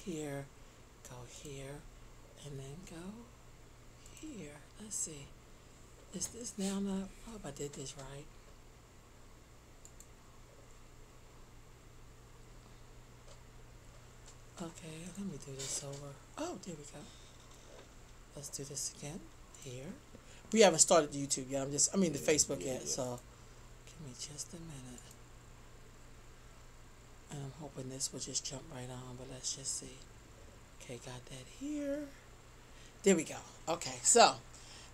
here, go here, and then go here. Let's see. Is this now not? I hope I did this right. Okay, let me do this over. Oh, there we go. Let's do this again. Here. We haven't started the YouTube yet. The Facebook yet. So, give me just a minute. And I'm hoping this will just jump right on, but let's just see. Okay, got that here. There we go. Okay, so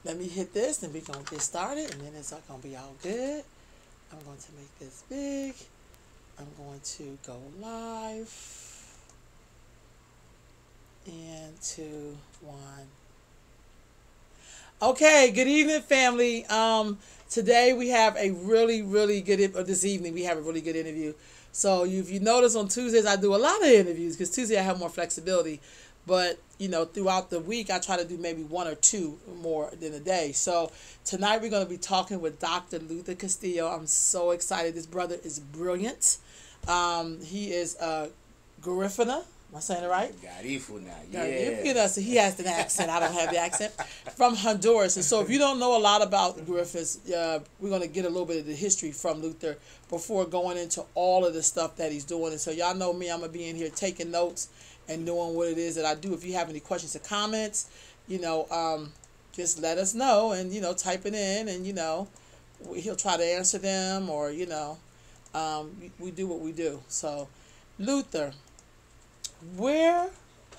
let me hit this and we're going to get started and then it's all going to be all good. I'm going to make this big. I'm going to go live. And 2, 1. Okay, good evening, family. Today we have a really good, or this evening we have a really good interview. So if you notice on Tuesdays I do a lot of interviews because Tuesday I have more flexibility. But, throughout the week I try to do maybe 1 or 2 more than a day. So tonight we're going to be talking with Dr. Luther Castillo. I'm so excited. This brother is brilliant. He is a Garifuna. Am I saying it right? Garifuna, yeah. So he has an accent. I don't have the accent. From Honduras. And so if you don't know a lot about the Garifas, we're going to get a little bit of the history from Luther before going into all of the stuff that he's doing. And so y'all know me. I'm going to be in here taking notes and knowing what it is that I do. If you have any questions or comments, just let us know and, type it in and, he'll try to answer them or, we do what we do. So, Luther, where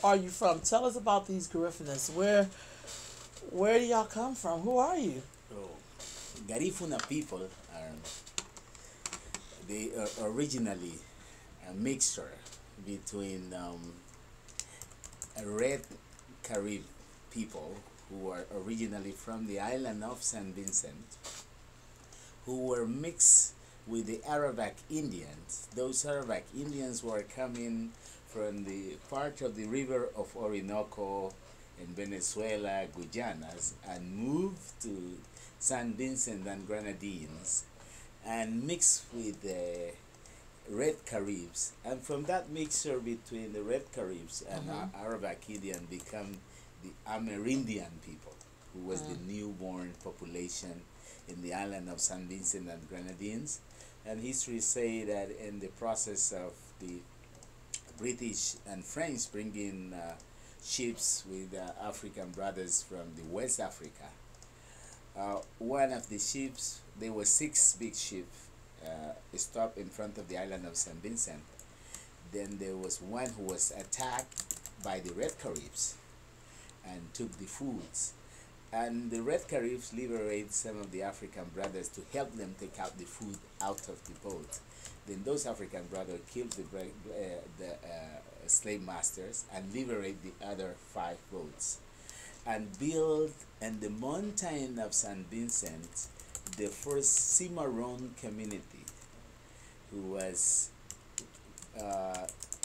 are you from? Tell us about these Garifunas. Where do y'all come from? Who are you? Oh, Garifuna people they are originally a mixture between a red Carib people who are originally from the island of St. Vincent, who were mixed with the Arawak Indians. Those Arawak Indians were coming from the part of the river of Orinoco in Venezuela, Guyanas, and moved to San Vincent and Grenadines and mixed with the Red Caribs. And from that mixture between the Red Caribs and Arawak Indian become the Amerindian people, who was the newborn population in the island of San Vincent and Grenadines. And history say that in the process of the British and French bringing ships with African brothers from the West Africa. One of the ships, there were 6 big ships, stopped in front of the island of St. Vincent. Then there was one who was attacked by the Red Caribs and took the foods. And the Red Caribs liberated some of the African brothers to help them take out the food out of the boat. Then those African brothers killed the slave masters and liberated the other 5 boats. And built in the mountain of San Vincent the first Cimarron community, who was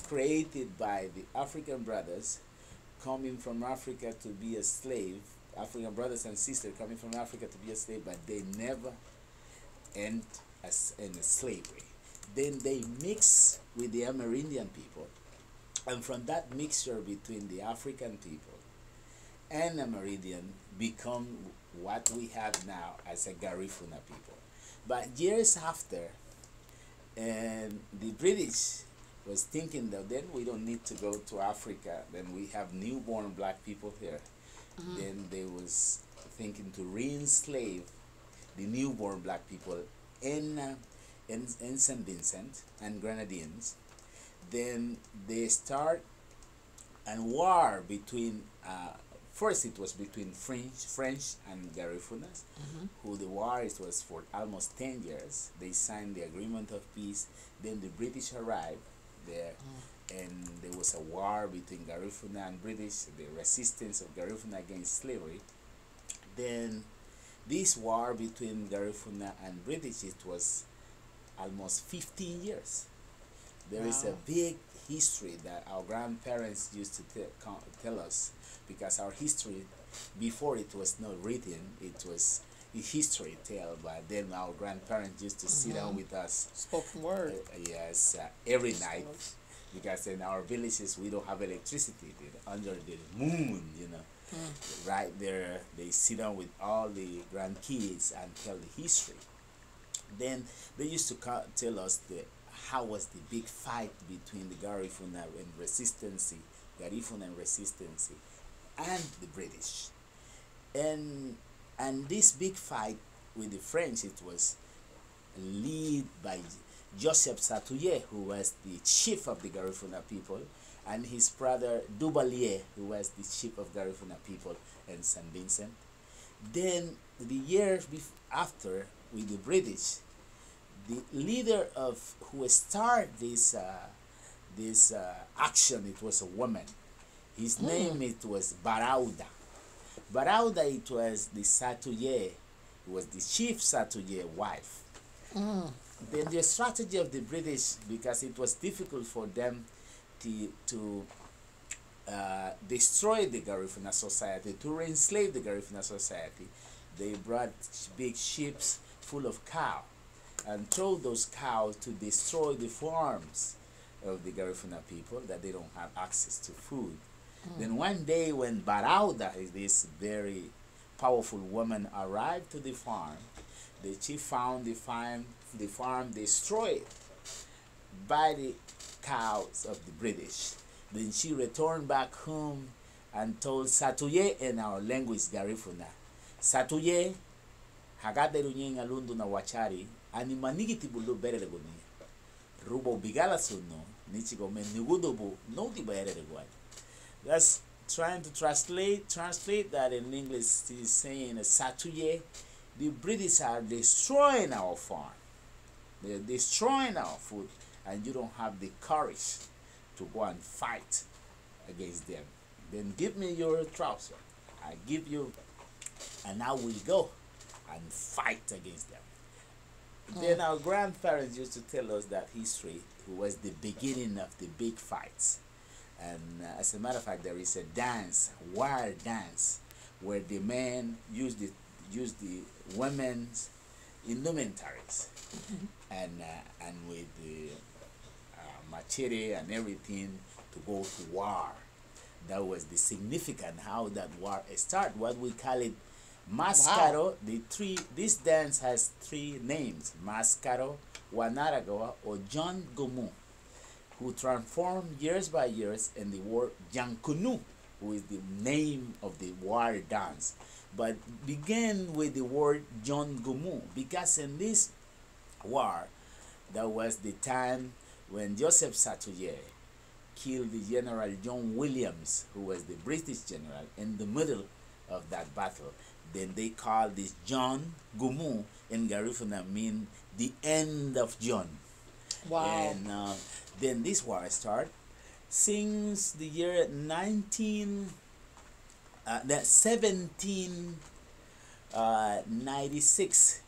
created by the African brothers coming from Africa to be a slave. African brothers and sisters coming from Africa to be a slave, but they never end as in slavery. Then they mix with the Amerindian people, and from that mixture between the African people and Amerindian become what we have now as a Garifuna people. But years after, and the British was thinking that then we don't need to go to Africa, then we have newborn black people here. Then they was thinking to re-enslave the newborn black people in St. Vincent and Grenadines. Then they start a war between, first it was between French and Garifunas, who the war was for almost 10 years. They signed the agreement of peace. Then the British arrived there, and there was a war between Garifuna and British, the resistance of Garifuna against slavery. Then this war between Garifuna and British, it was almost 15 years. There is a big history that our grandparents used to tell us, because our history, before it was not written, it was a history tale, but then our grandparents used to sit down with us. Spoken word. Yes, every night. because in our villages we don't have electricity. They're under the moon, you know. Right there, they sit down with all the grandkids and tell the history. Then they used to tell us how was the big fight between the Garifuna and Resistance, and the British. And this big fight with the French, it was led by Joseph Satouye, who was the chief of the Garifuna people, and his brother Duvalier, who was the chief of Garifuna people in St. Vincent. Then the year after, with the British, the leader of who started this action, it was a woman. His name, it was Barauda. Barauda, it was the Satouye, it was the chief Satouye wife. Then the strategy of the British, because it was difficult for them to destroy the Garifuna society, to re-enslave the Garifuna society, they brought big ships full of cow and throw those cows to destroy the farms of the Garifuna people, that they don't have access to food. Then one day when Barauda, this very powerful woman, arrived to the farm, the chief found the farm destroyed by the cows of the British. Then she returned back home and told Satouye in our language Garifuna, Satouye, hagade runyen alundu na wachari, ani manigiti bulu bere goni. Rubo bigala suno, nichigo men nigudubu, no di bere gwai. That's trying to translate that in English is saying Satouye, the British are destroying our farm. They're destroying our food, and you don't have the courage to go and fight against them. Then give me your trouser. I give you, and I will go and fight against them. Then our grandparents used to tell us that history was the beginning of the big fights. And as a matter of fact, there is a dance, war dance, where the men use the women's indumentaries, and with the machete and everything to go to war. That was the significant how that war started. What we call it, Mascaro. Wow. This dance has three names: Mascaro, Wanaragawa, or John Gomu, who transformed years by years in the word Jankunu, who is the name of the war dance, but began with the word John Gomu, because in this war, that was the time when Joseph Satouye killed the General John Williams, who was the British general, in the middle of that battle. Then they called this John Gomu in Garifuna, mean the end of John. Wow. And then this war started since the year 1796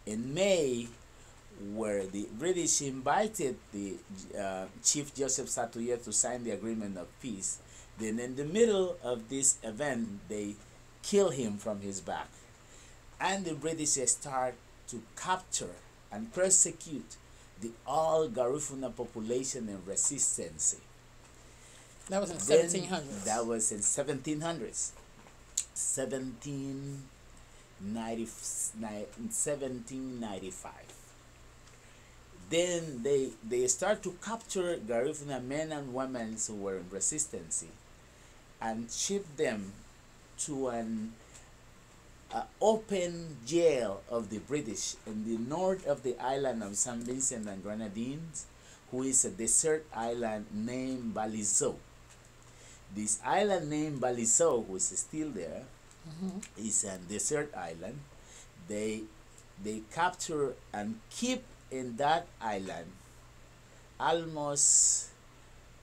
in May, where the British invited the Chief Joseph Satouye to sign the agreement of peace. Then in the middle of this event, they kill him from his back. And the British start to capture and persecute the all Garifuna population in resistance. That was in 1700s. That was in 1700s. 1795. Then they start to capture Garifuna men and women who were in resistance and ship them to an open jail of the British in the north of the island of St. Vincent and Grenadines, who is a desert island named Balizo. This island named Balizo, which is still there, is a desert island. They capture and keep in that island almost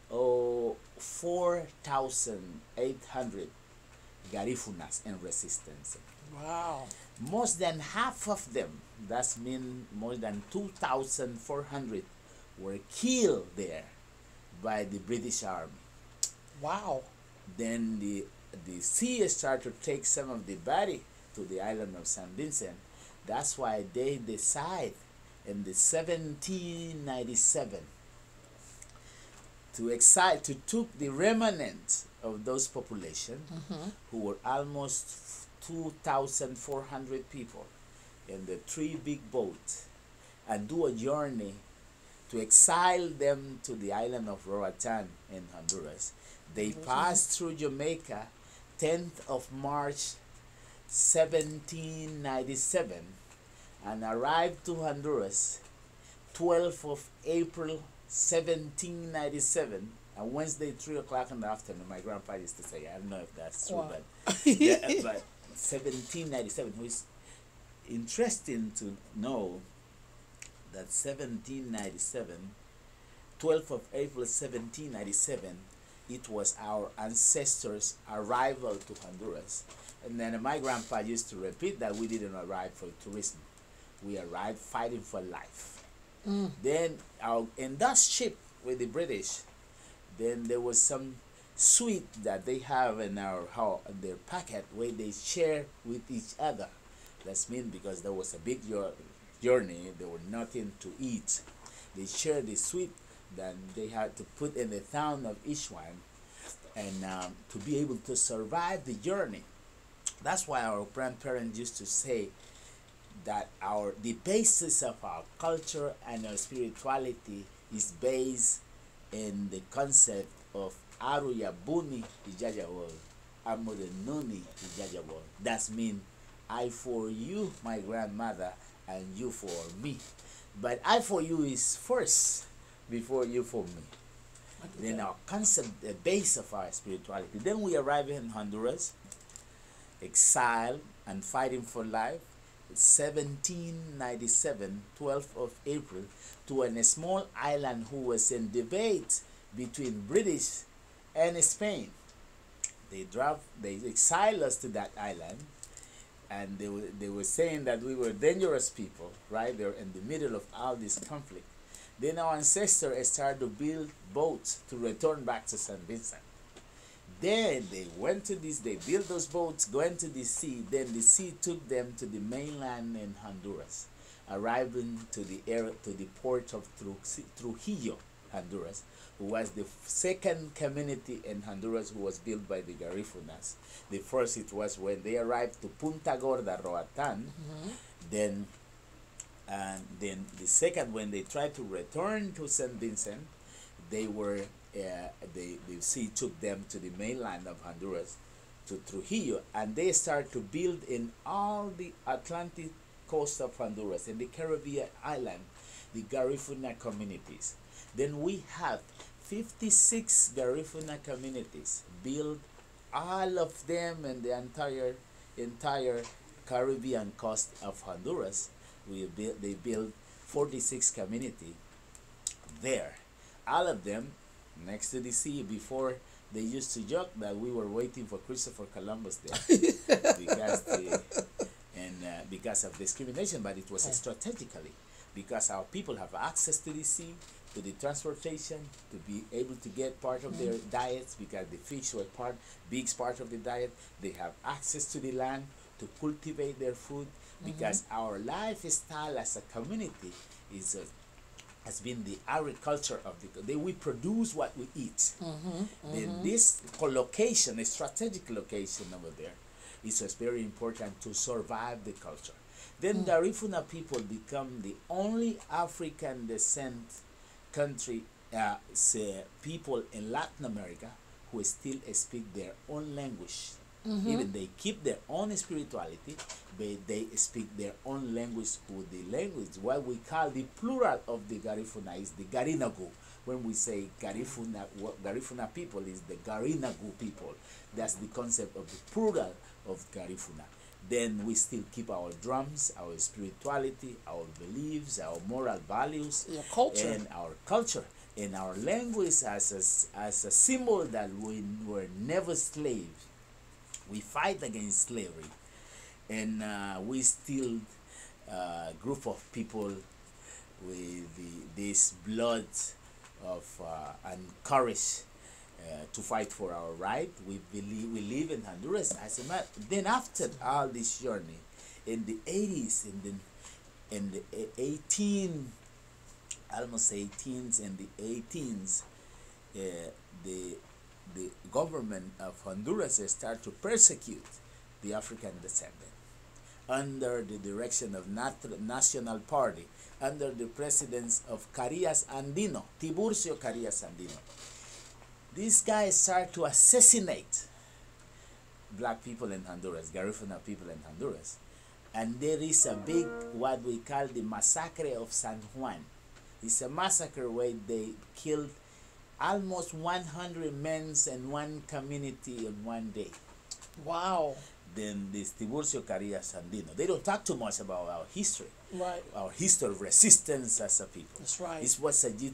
4,800 Garifunas in resistance. Wow. More than half of them, that means more than 2,400, were killed there by the British Army. Wow. Then the sea started to take some of the body to the island of St. Vincent. That's why they decide in the 1797 to took the remnant of those population who were almost 2,400 people in the three big boats and do a journey to exile them to the island of Roatan in Honduras. They passed through Jamaica 10th of March 1797 and arrived to Honduras 12th of April 1797, and Wednesday 3 o'clock in the afternoon. My grandpa used to say, I don't know if that's true, but yeah, but 1797. It's interesting to know that 1797, 12th of April 1797, it was our ancestors' arrival to Honduras. And then my grandpa used to repeat that we didn't arrive for tourism. We arrived fighting for life. Then in that ship with the British, then there was some sweet that they have in their packet where they share with each other. That's mean because there was a big journey, there was nothing to eat. They shared the sweet that they had to put in the town of each one, and to be able to survive the journey. That's why our grandparents used to say that the basis of our culture and our spirituality is based in the concept of Aruya Buni Ijajawol, Amodenuni Ijajawol. That means I for you, my grandmother, and you for me. But I for you is first before you for me. Then our concept, the base of our spirituality. Then we arrive in Honduras, exiled and fighting for life. 1797, 12th of April, to a small island who was in debate between British and Spain. They exiled us to that island, and they were saying that we were dangerous people, right? They're in the middle of all this conflict. Then our ancestors started to build boats to return back to St. Vincent. Then they went to they built those boats going to the sea. Then the sea took them to the mainland in Honduras, arriving to the port of Trujillo, Honduras, who was the second community in Honduras who was built by the Garifunas. The first, it was when they arrived to Punta Gorda, Roatan. Then the second, when they tried to return to St. Vincent, they were the sea took them to the mainland of Honduras, to Trujillo, and they started to build in all the Atlantic coast of Honduras, in the Caribbean island, the Garifuna communities. Then we have 56 Garifuna communities built, all of them in the entire Caribbean coast of Honduras. They built 46 community there. All of them next to the sea. Before, they used to joke that we were waiting for Christopher Columbus there because of discrimination, but it was strategically, because our people have access to the sea, to the transportation, to be able to get part of their diets, because the fish were big part of the diet. They have access to the land to cultivate their food, because our lifestyle as a community has been the agriculture of we produce what we eat. Then this location, a strategic location over there, is just very important to survive the culture. Then Garifuna people become the only African descent country, people in Latin America who still speak their own language. Even they keep their own spirituality, but they speak their own language. With the language, what we call the plural of the Garifuna is the Garinagu. When we say Garifuna people is the Garinagu people. That's the concept of the plural of Garifuna. Then we still keep our drums, our spirituality, our beliefs, our moral values, culture, and our culture, and our language as a symbol that we were never slaves. We fight against slavery, and we still group of people with this blood of and courage to fight for our right. We live in Honduras as a matter. Then after all this journey, in the 80s, in the almost 18s and the 18s, the the government of Honduras start to persecute the African descendant under the direction of National Party, under the presence of Carías Andino, Tiburcio Carías Andino. These guys start to assassinate black people in Honduras, Garifuna people in Honduras. And there is a big, what we call the Massacre of San Juan. It's a massacre where they killed almost 100 men and one community in one day. Wow. Then this Tiburcio Carías Andino. They don't talk too much about our history. Right. Our history of resistance as a people. That's right. It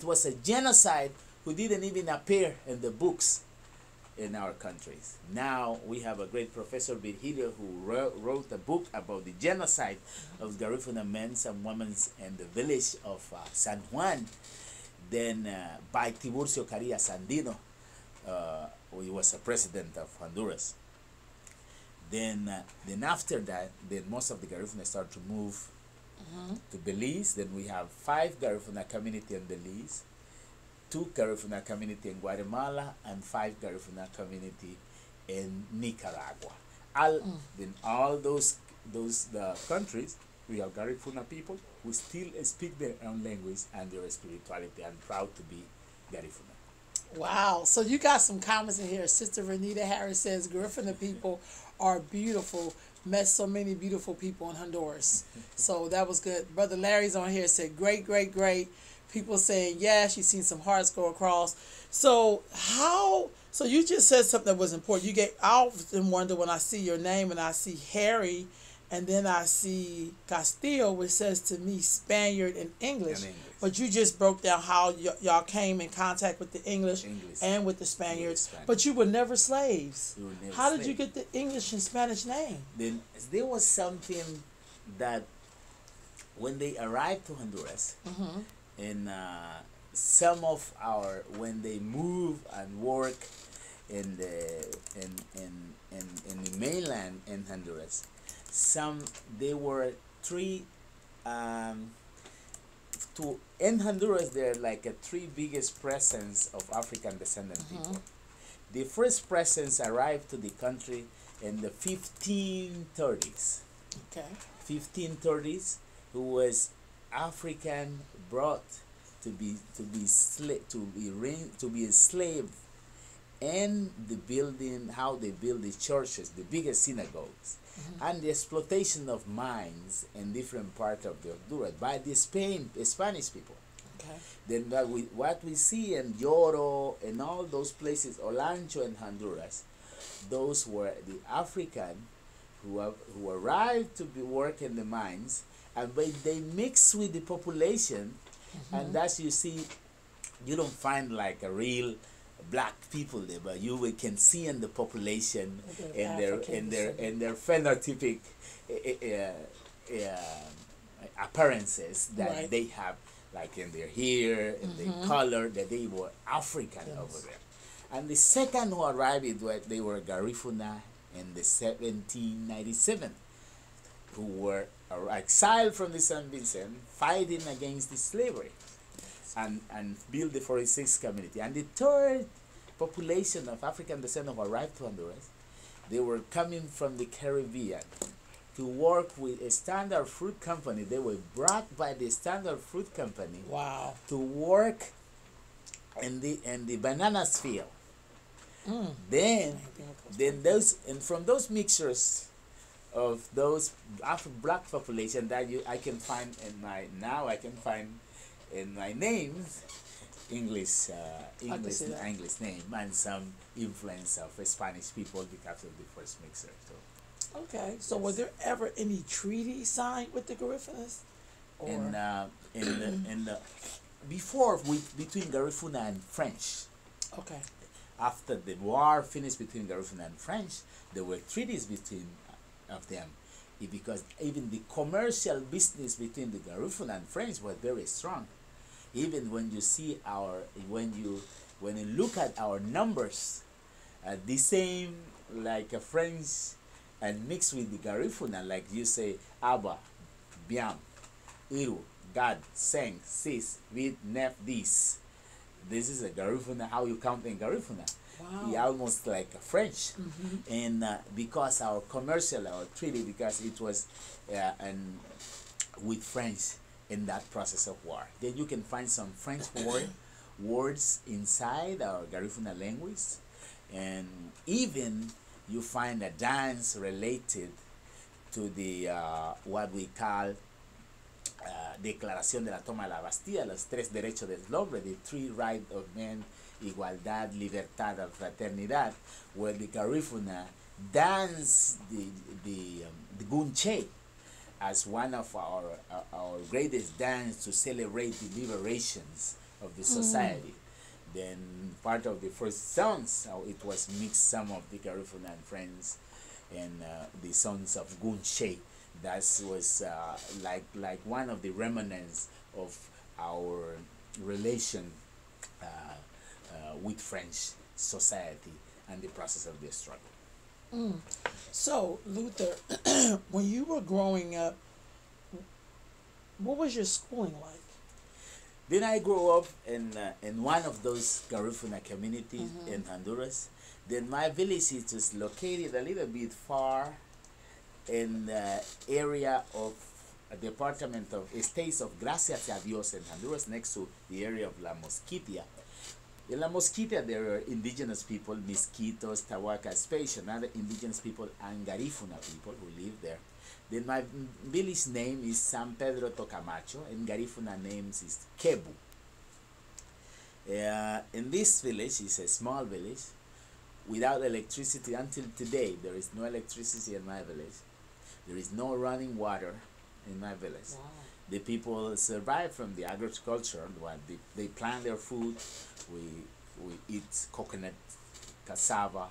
was a genocide who didn't even appear in the books in our countries. Now we have a great Professor Virgilio who wrote a book about the genocide of Garifuna men and women in the village of San Juan. Then by Tiburcio Carías Andino, who was a president of Honduras. Then after that, then most of the Garifuna start to move to Belize. Then we have 5 Garifuna community in Belize, 2 Garifuna community in Guatemala, and 5 Garifuna community in Nicaragua. In all those countries, we have Garifuna people who still speak their own language and their spirituality, and proud to be Garifuna. Wow. So you got some comments in here. Sister Renita Harris says, Garifuna people are beautiful. Met so many beautiful people in Honduras. So that was good. Brother Larry's on here, said, great, great, great. People saying, yes, you've seen some hearts go across. So so you just said something that was important. I often wonder when I see your name and I see Harry, and then I see Castillo, which says to me Spaniard in English. But you just broke down how y'all came in contact with the English and with the Spaniards. But you were never slaves. How did you get the English and Spanish name? Then there was something that when they arrived to Honduras, and some of when they move and work in the mainland in Honduras, they were 3 in Honduras. There are like 3 biggest presence of African descendant people. The first presence arrived to the country in the 1530s. Okay. 1530s, who was African brought to be enslaved, and the building, how they build the churches, the biggest synagogues, and the exploitation of mines in different parts of the Honduras by the Spanish people. Okay. Then what we see in Lloro and all those places, Olancho and Honduras, those were the African who arrived to work in the mines, and they mix with the population, and that's, you see, you don't find like a real black people there, but you can see in the population in their phenotypic appearances that they have, like in their hair and their color, that they were African over there. And the second who arrived, they were Garifuna in the 1797, who were exiled from the San Vincent, fighting against the slavery, and built the 46th community. And the third population of African descendants who arrived to Honduras, they were coming from the Caribbean to work with a Standard Fruit Company. They were brought by the Standard Fruit Company. Wow. To work in the bananas field. Then from those mixtures of those black population that I can find in my names, English name, and some influence of Spanish people because of the first mixer. So. Okay. So was there ever any treaty signed with the Garifunas? Between Garifuna and French. Okay. After the war finished between Garifuna and French, there were treaties between of them, because even the commercial business between the Garifuna and French was very strong. Even when you see when you look at our numbers, the same like a French and mixed with the Garifuna, like you say Abba, Biam, Iru, God, Seng, Sis, Vid, Nef, Dis. This is a Garifuna, how you count in Garifuna. Wow. He almost like a French. And because our commercial, our treaty, because it was and with French in that process of war. Then you can find some French words inside our Garifuna language. And even you find a dance related to the what we call Declaración de la Toma de la Bastilla, los tres derechos del hombre, the three rights of man, igualdad, libertad, and fraternidad, where the Garifuna dance the Gunche as one of our greatest dance to celebrate the liberations of the society. Then part of the first songs, it was mixed some of the Garifuna and friends and the songs of Gunche. That was like one of the remnants of our relation with French society and the process of the struggle. So, Luther, when you were growing up, what was your schooling like? Then I grew up in one of those Garifuna communities in Honduras. Then my village is just located a little bit far in the area of a department of states of Gracias a Dios in Honduras, next to the area of La Mosquitia. In La Mosquitia, there are indigenous people, Misquitos, Tahuacas, Spanish, and other indigenous people, and Garifuna people who live there. Then my village name is San Pedro Tocamacho, and Garifuna names is Kebu. In this village, it's a small village, without electricity until today. There is no electricity in my village. There is no running water in my village. Wow. The people survive from the agriculture. They plant their food. We eat coconut, cassava,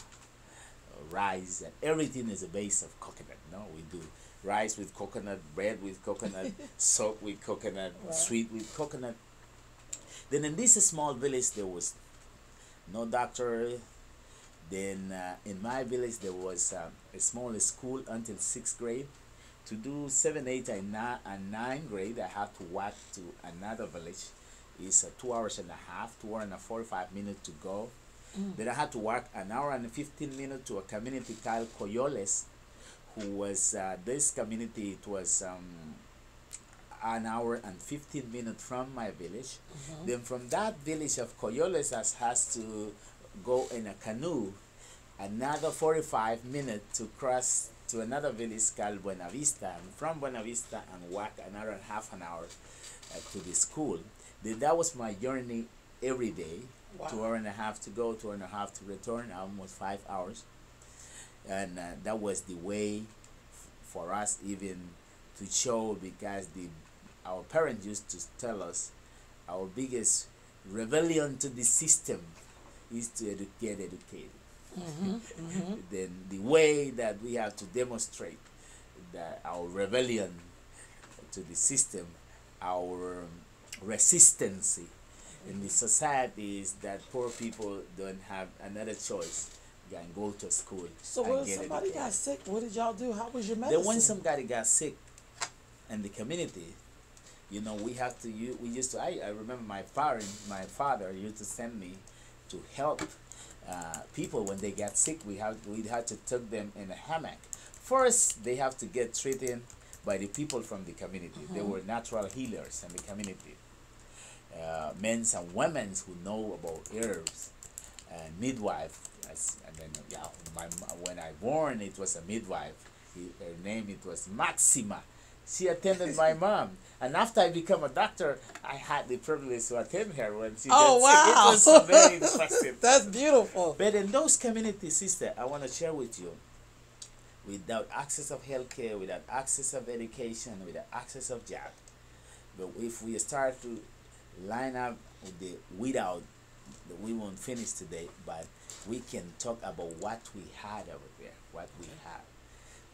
rice, and everything is a base of coconut. No, we do rice with coconut, bread with coconut, soap with coconut, right. Sweet with coconut. Then in this small village there was no doctor. Then in my village there was a small school until 6th grade. To do 7, 8, and 9 grade, I had to walk to another village. It's 2 hours and a half, 2 hours and 45 minutes to go. Then I had to walk an hour and 15 minutes to a community called Coyoles, who was this community. It was an hour and 15 minutes from my village. Then from that village of Coyoles, I has to go in a canoe another 45 minutes to cross to another village called Buena Vista, and from Buena Vista and walk another half an hour to the school. Then that was my journey every day. Wow. 2 hours and a half to go, 2 hours and a half to return, almost 5 hours. And that was the way for us even to show, because our parents used to tell us our biggest rebellion to the system is to get educated. Then the way that we have to demonstrate that our rebellion to the system, our resistance in the society is that poor people don't have another choice than go to school. So and when get somebody educated. got sick, what did y'all do? How was your medicine? Then when somebody got sick in the community, you know, we have to. We used to. I remember my father used to send me to help people when they get sick. We had to take them in a hammock. First, they have to get treated by the people from the community. They were natural healers in the community. Men and women who know about herbs, and midwife. And then when I born, it was a midwife. Her name it was Maxima. She attended my mom, and after I became a doctor, I had the privilege to attend her when she got sick. It was very interesting. That's beautiful. But in those communities, sister, I want to share with you, without access of healthcare, without access of education, without access of job, but if we start to line up with we won't finish today, but we can talk about what we had over there, what we had.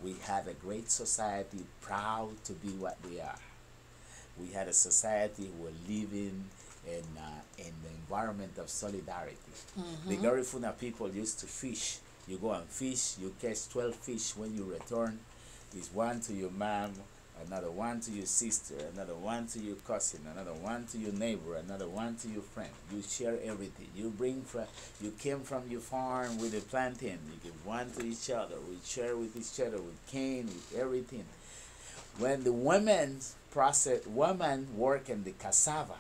We had a great society, proud to be what we are. We had a society who were living in the environment of solidarity. The Garifuna people used to fish. You go and fish, you catch 12 fish. When you return, is one to your mom, another one to your sister, another one to your cousin, another one to your neighbor, another one to your friend. You share everything. You bring from, you came from your farm with a plantain. You give one to each other. We share with each other, with cane, with everything. When the women work in the cassava,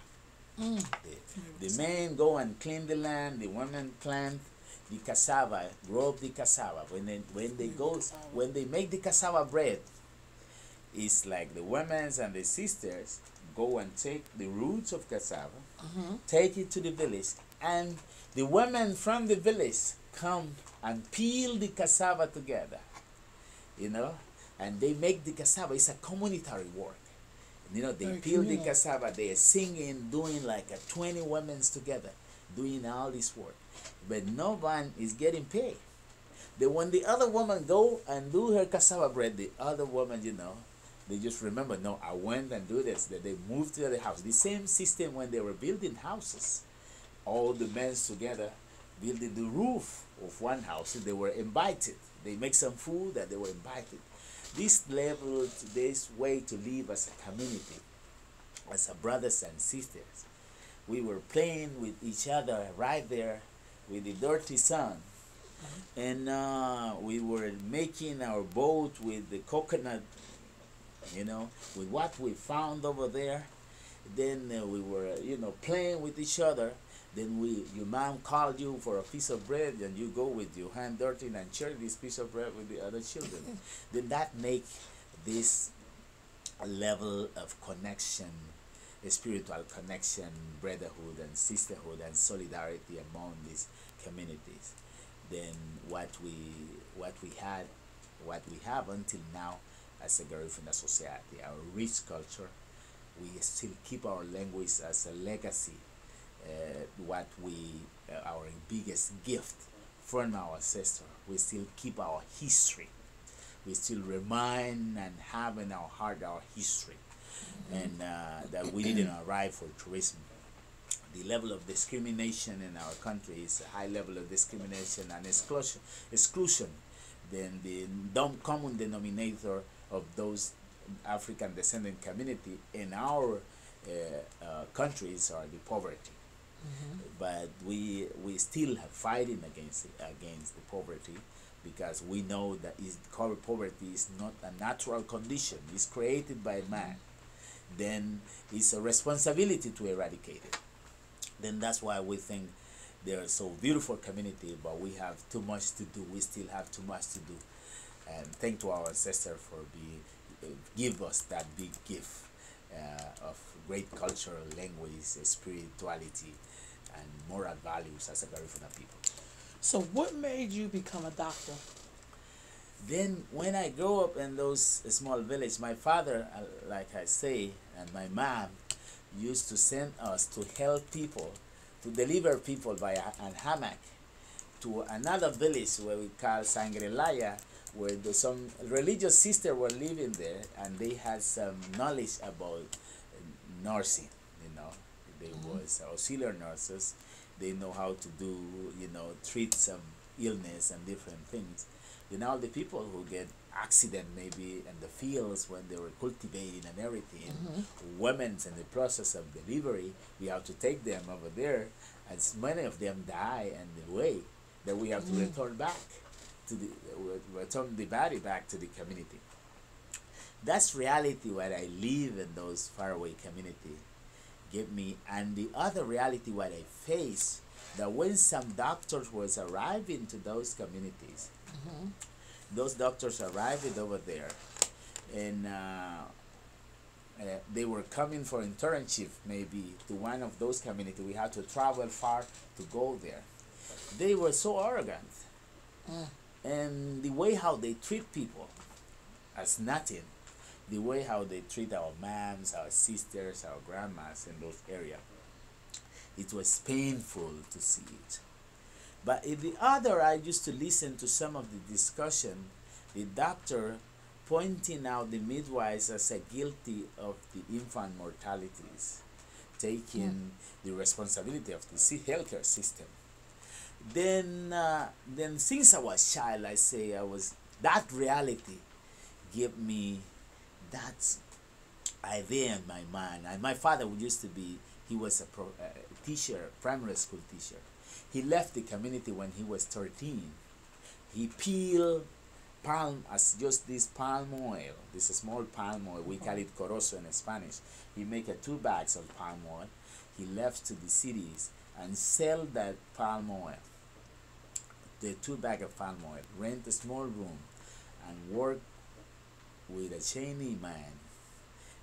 the men go and clean the land. The women plant the cassava, grow up the cassava. When they make the cassava bread, it's like the women and the sisters go and take the roots of cassava, take it to the village, and the women from the village come and peel the cassava together, you know, and they make the cassava. It's a communitary work. You know, they peel the cassava, they are singing, doing like 20 women together, doing all this work. But no one is getting paid. When the other woman go and do her cassava bread, the other woman, you know, they just remember, no, I went and do this. That they moved to the house. The same system when they were building houses. All the men together building the roof of one house. They were invited. They make some food that they were invited. This level, this way to live as a community, as a brothers and sisters. We were playing with each other right there with the dirty sun. And we were making our boat with the coconut, you know, with what we found over there. Then we were, you know, playing with each other. Then your mom called you for a piece of bread, and you go with your hand dirty and share this piece of bread with the other children. Then that make this level of connection, a spiritual connection, brotherhood and sisterhood and solidarity among these communities. Then what we have until now as a Garifuna society, our rich culture, we still keep our language as a legacy. Our biggest gift from our ancestors. We still keep our history. We still remind and have in our heart our history, and that we didn't arrive for tourism. The level of discrimination in our country is a high level of discrimination and exclusion. Then the common denominator of those African descendant community in our countries are the poverty. But we still are fighting against the poverty, because we know that poverty is not a natural condition. It's created by man. Then it's a responsibility to eradicate it. Then that's why we think they're a so beautiful community, but we have too much to do. We still have too much to do. And thank to our ancestors for give us that big gift of great cultural language, spirituality, and moral values as a Garifuna people. So what made you become a doctor? Then when I grew up in those small villages, my father, like I say, and my mom used to send us to help people, to deliver people by a hammock to another village where we call Sangrelaya, where some religious sisters were living there, and they had some knowledge about nursing, you know. They was auxiliary nurses. They know how to do, you know, treat some illness and different things. Then all the people who get accident maybe in the fields when they were cultivating and everything, women's in the process of delivery, we have to take them over there, and many of them die in the way that we have to return back to return the body back to the community. That's reality what I live in those faraway community give me. And the other reality what I face, that when some doctors was arriving to those communities, those doctors arrived over there, and they were coming for internship maybe to one of those communities. We had to travel far to go there. They were so arrogant, and the way how they treat people as nothing, the way how they treat our moms, our sisters, our grandmas in those areas, it was painful to see it. But in the other, I used to listen to some of the discussion, the doctor pointing out the midwives as a guilty of the infant mortalities, taking the responsibility of the healthcare system. Then since I was child, I say that reality gave me that I there in my mind, and my father used to be, he was a teacher, primary school teacher. He left the community when he was 13. He peeled palm, as just this palm oil, this small palm oil, we call it corozo in Spanish. He make 2 bags of palm oil. He left to the cities and sell that palm oil, the 2 bag of palm oil, rent a small room and work with a Chinese man.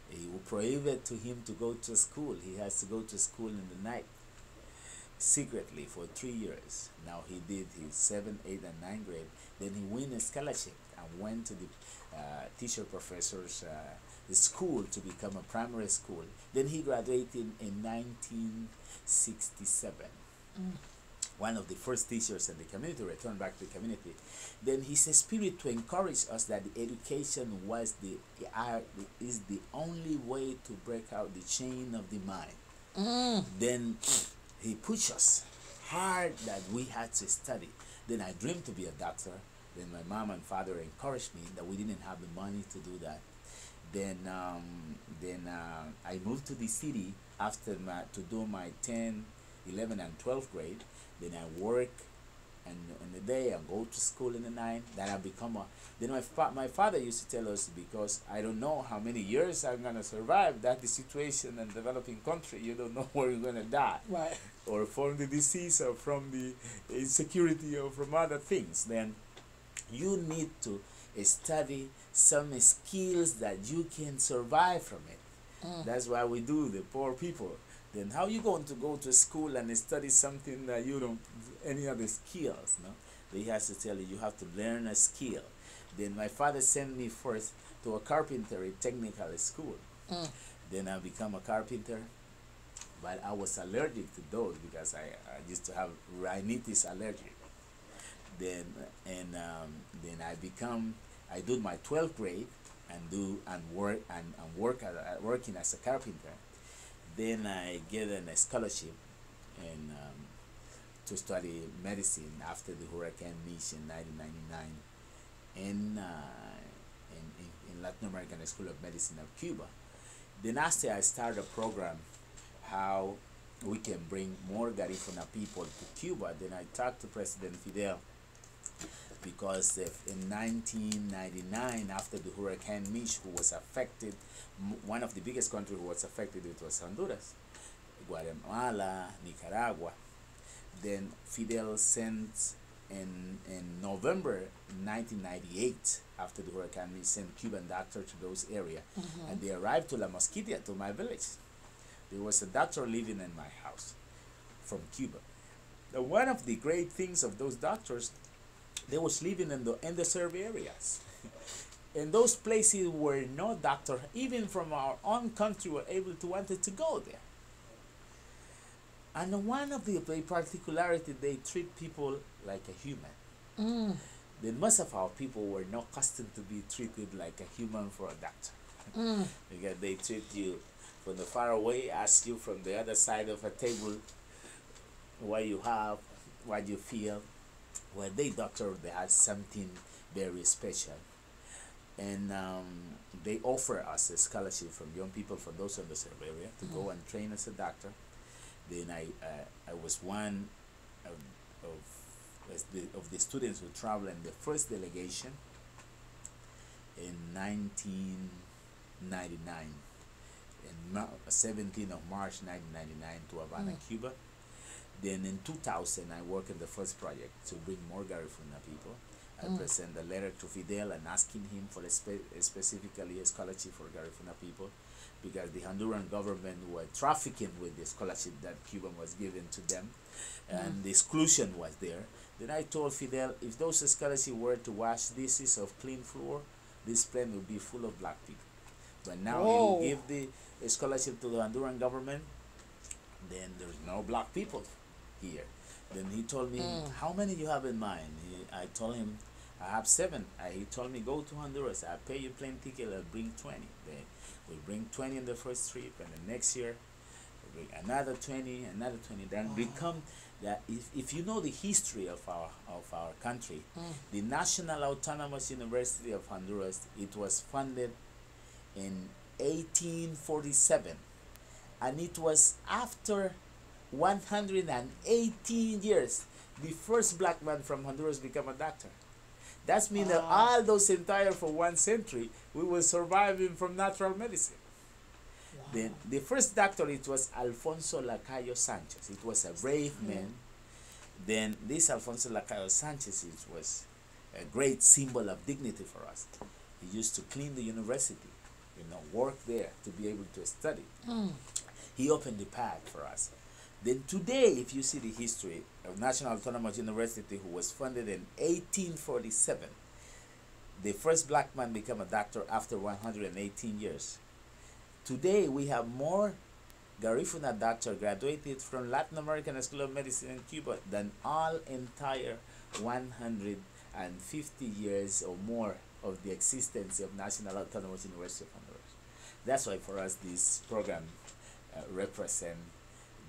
He will prohibit to him to go to school. He has to go to school in the night secretly for 3 years. Now he did his 7th, 8th, and 9th grade. Then he won a scholarship and went to the teacher professor's school to become a primary school. Then he graduated in 1967. One of the first teachers in the community, returned back to the community. Then his spirit to encourage us that the education was is the only way to break out the chain of the mind. Then he pushed us hard that we had to study. Then I dreamed to be a doctor. Then my mom and father encouraged me that we didn't have the money to do that. Then I moved to the city after to do my 10, 11, and 12th grade. Then I work and in the day and go to school in the night. Then I become a. Then my father used to tell us, because I don't know how many years I'm gonna survive. That's the situation in developing country. You don't know where you're gonna die, Right. or from the disease, or from the insecurity, or from other things. Then you need to study some skills that you can survive from it. That's why we do, the poor people. Then how you going to go to school and study something that you don't, any other skills, no? He has to tell you, you have to learn a skill. Then my father sent me first to a carpentry technical school. Then I become a carpenter, but I was allergic to those because I used to have rhinitis allergy. Then I do my 12th grade and working as a carpenter. Then I get a scholarship and to study medicine after the Hurricane Mitch in 1999 in Latin American School of Medicine of Cuba. Then after I started a program how we can bring more Garifuna people to Cuba. Then I talked to President Fidel, because in 1999, after the Hurricane Mitch, who was affected, one of the biggest countries who was affected, it was Honduras, Guatemala, Nicaragua. Then Fidel sent in November 1998, after the Hurricane Mitch, sent Cuban doctors to those areas, and they arrived to La Mosquitia, to my village. There was a doctor living in my house from Cuba. Now, one of the great things of those doctors, they was living in the underserved areas. In those places where no doctor, even from our own country, were able to wanted to go there. And one of the particularity, they treat people like a human. Then most of our people were not accustomed to be treated like a human for a doctor. Because they treat you from the far away, ask you from the other side of a table what you have, what you feel. Well, they doctor, they had something very special. And they offer us a scholarship from young people from those in the survey area to go and train as a doctor. Then I was one of the students who traveled in the first delegation in 1999, in 17th of March 1999, to Havana, Cuba. Then in 2000, I worked in the first project to bring more Garifuna people. I present a letter to Fidel and asking him for specifically a scholarship for Garifuna people, because the Honduran government were trafficking with the scholarship that Cuba was giving to them, and the exclusion was there. Then I told Fidel, if those scholarships were to wash dishes of clean floor, this plane would be full of black people. But now you give the scholarship to the Honduran government, then there's no black people here. Then he told me, how many you have in mind? I told him, I have 7. He told me, go to Honduras. I pay you plane ticket. I'll bring 20. We bring 20 in the first trip, and the next year we bring another 20, another 20. Then become that. If you know the history of our country, the National Autonomous University of Honduras, it was funded in 1847, and it was after 118 years the first black man from Honduras became a doctor. That means that all those entire for 1 century we were surviving from natural medicine. Then the first doctor, it was Alfonso Lacayo Sanchez. It was a brave man. Then this Alfonso Lacayo Sanchez, it was a great symbol of dignity for us. He used to clean the university, work there to be able to study. He opened the path for us. Then today, if you see the history of National Autonomous University, who was funded in 1847, the first black man became a doctor after 118 years. Today, we have more Garifuna doctors graduated from Latin American School of Medicine in Cuba than all entire 150 years or more of the existence of National Autonomous University of Honduras. That's why for us this program represents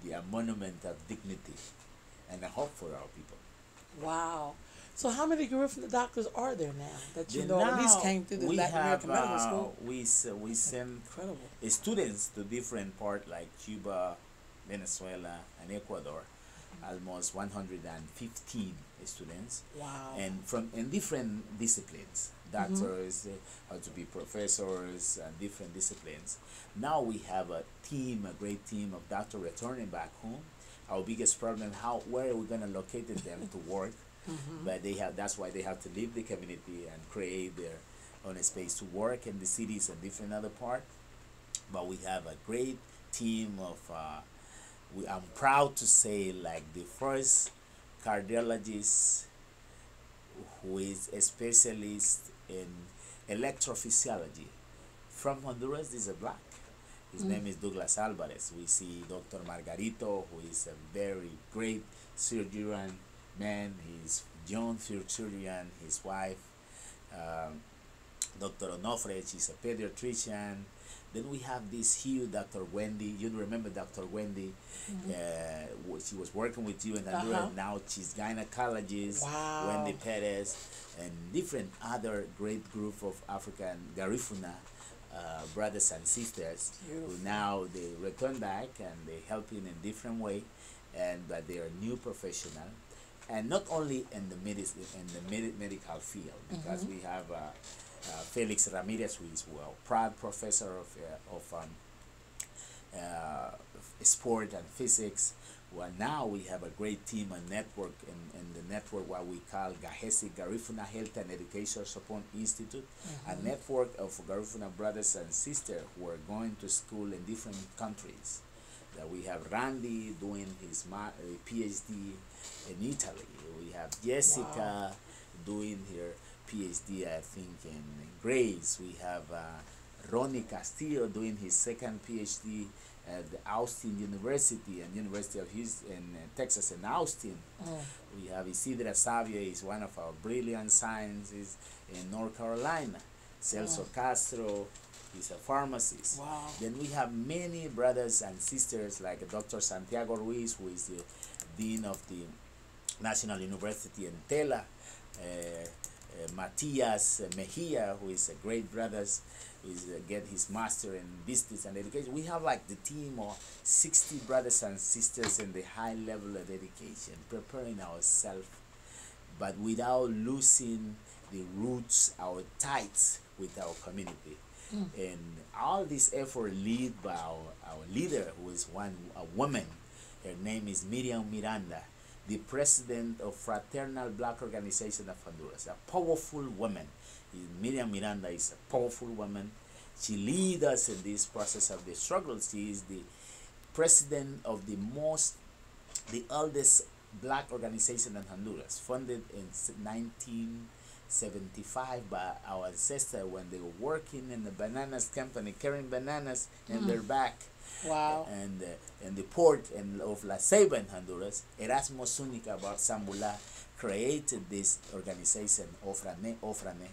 the monument of dignity and a hope for our people. Wow. So how many Garifuna doctors are there now that you know at least came through the Latin American Medical School? We send Incredible. Students to different parts like Cuba, Venezuela, and Ecuador. Almost 115 students. Wow. And from in different disciplines. Doctors, how to be professors, and different disciplines. Now we have a great team of doctors returning back home. Our biggest problem, where are we going to locate them to work? But that's why they have to leave the community and create their own space to work in the cities and different other parts. But we have a great team of, I'm proud to say, like the first cardiologist who is a specialist in electrophysiology from Honduras is a black. His name is Douglas Alvarez. We see Dr. Margarito, who is a very great surgeon man. He's young surgeon. His wife, Dr. Onofre, she's a pediatrician. Then we have this huge Dr. Wendy. You remember Dr. Wendy? She was working with you in Honduras. Now she's gynecologist. Wow. Wendy Perez, and different other great group of African Garifuna brothers and sisters. Beautiful. Who now they return back and they helping in different way, but they are new professional, and not only in the medical field, because we have Felix Ramirez, who is proud professor of sport and physics. Well, now we have a great team and network in the network what we call Gahesi, Garifuna Health and Education Support Institute, a network of Garifuna brothers and sisters who are going to school in different countries. That we have Randy doing his PhD in Italy. We have Jessica doing her PhD, I think, in Grace. We have Ronnie Castillo doing his second PhD at the Austin University and University of Houston in Texas in Austin. We have Isidra Savia, is one of our brilliant scientists in North Carolina. Celso Castro is a pharmacist. Wow. Then we have many brothers and sisters like Dr. Santiago Ruiz, who is the Dean of the National University in Tela. Matias Mejia, who is a great brother, who is get his master in business and education. We have like the team of 60 brothers and sisters in the high level of education, preparing ourselves, but without losing the roots, our ties with our community. And all this effort led by our leader, who is a woman. Her name is Miriam Miranda, the president of Fraternal Black Organization of Honduras, a powerful woman. Miriam Miranda is a powerful woman. She leads us in this process of the struggle. She is the president of the oldest black organization in Honduras, funded in 1975 by our ancestors when they were working in the bananas company, carrying bananas in their back. Wow. And in the port of La Ceiba in Honduras, Erasmo Zúñiga Barzambula created this organization, OFRANE,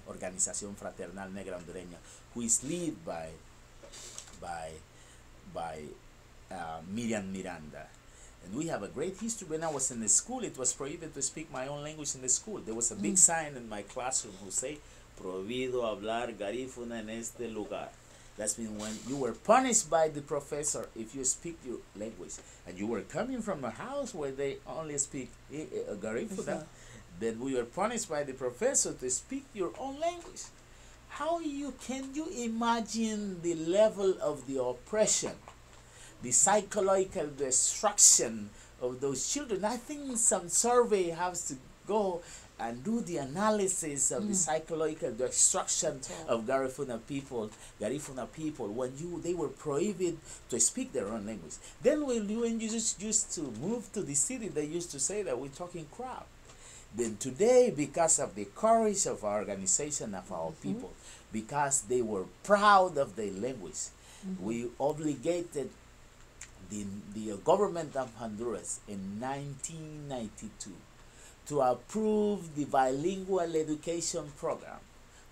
Organización Fraternal Negra Hondureña, who is led by Miriam Miranda. And we have a great history. When I was in the school, it was prohibited to speak my own language in the school. There was a big sign in my classroom who say, prohibido hablar garífuna en este lugar. That's mean when you were punished by the professor if you speak your language, and you were coming from a house where they only speak Garifuna, then we were punished by the professor to speak your own language. How you can you imagine the level of the oppression, the psychological destruction of those children? I think some survey has to go and do the analysis of the psychological destruction of Garifuna people when they were prohibited to speak their own language. Then when you used to move to the city, they used to say that we're talking crap. Then today, because of the courage of our organization, of our people, because they were proud of their language, we obligated the government of Honduras in 1992 to approve the bilingual education program.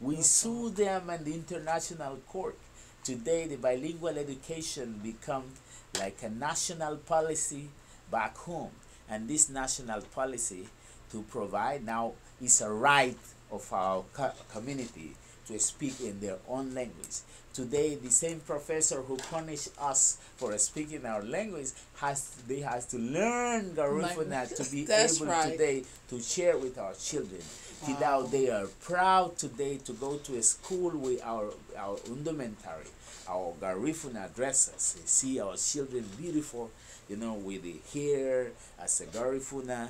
We sued them in the international court. Today, the bilingual education becomes like a national policy back home. And this national policy to provide now is a right of our community to speak in their own language. Today, the same professor who punished us for speaking our language has to learn Garifuna to be able today to share with our children. Now they are proud today to go to a school with our indumentary, our Garifuna dresses. You see our children beautiful, with the hair as a Garifuna,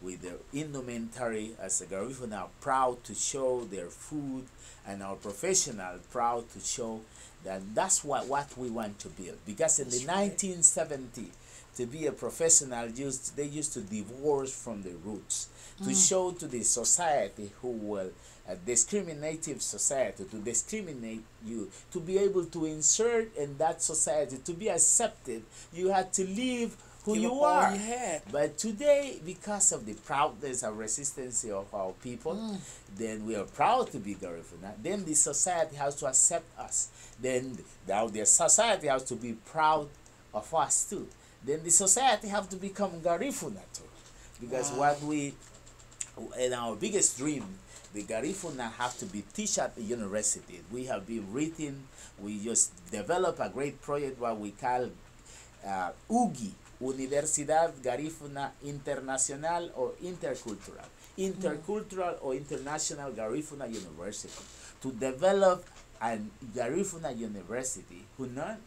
with their indumentary as a Garifuna, proud to show their food, and our professional proud to show that that's what we want to build. Because in the 1970s, to be a professional, they used to divorce from the roots, to show to the society who will, a discriminative society, to discriminate you, to be able to insert in that society, to be accepted, you had to leave who you are. But today, because of the proudness and resistance of our people, then we are proud to be Garifuna. Then the society has to accept us. Then now the society has to be proud of us too. Then the society have to become Garifuna too. Because in our biggest dream, the Garifuna have to be taught at the university. We have been written, we just developed a great project what we call UGI, Universidad Garifuna Internacional or Intercultural. Intercultural or International Garifuna University. To develop a Garifuna University who not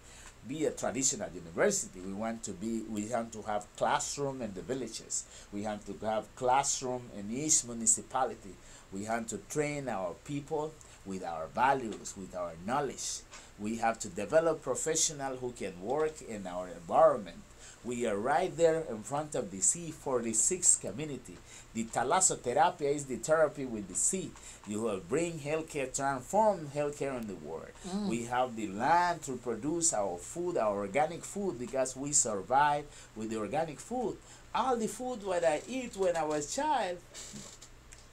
be a traditional university. We want to have classroom in the villages. We have to have classroom in each municipality. We have to train our people with our values, with our knowledge. We have to develop professionals who can work in our environment. We are right there in front of the C46 community. The thalassoterapia is the therapy with the sea. You will bring healthcare, transform healthcare in the world. We have the land to produce our food, our organic food, because we survive with the organic food. All the food that I eat when I was a child,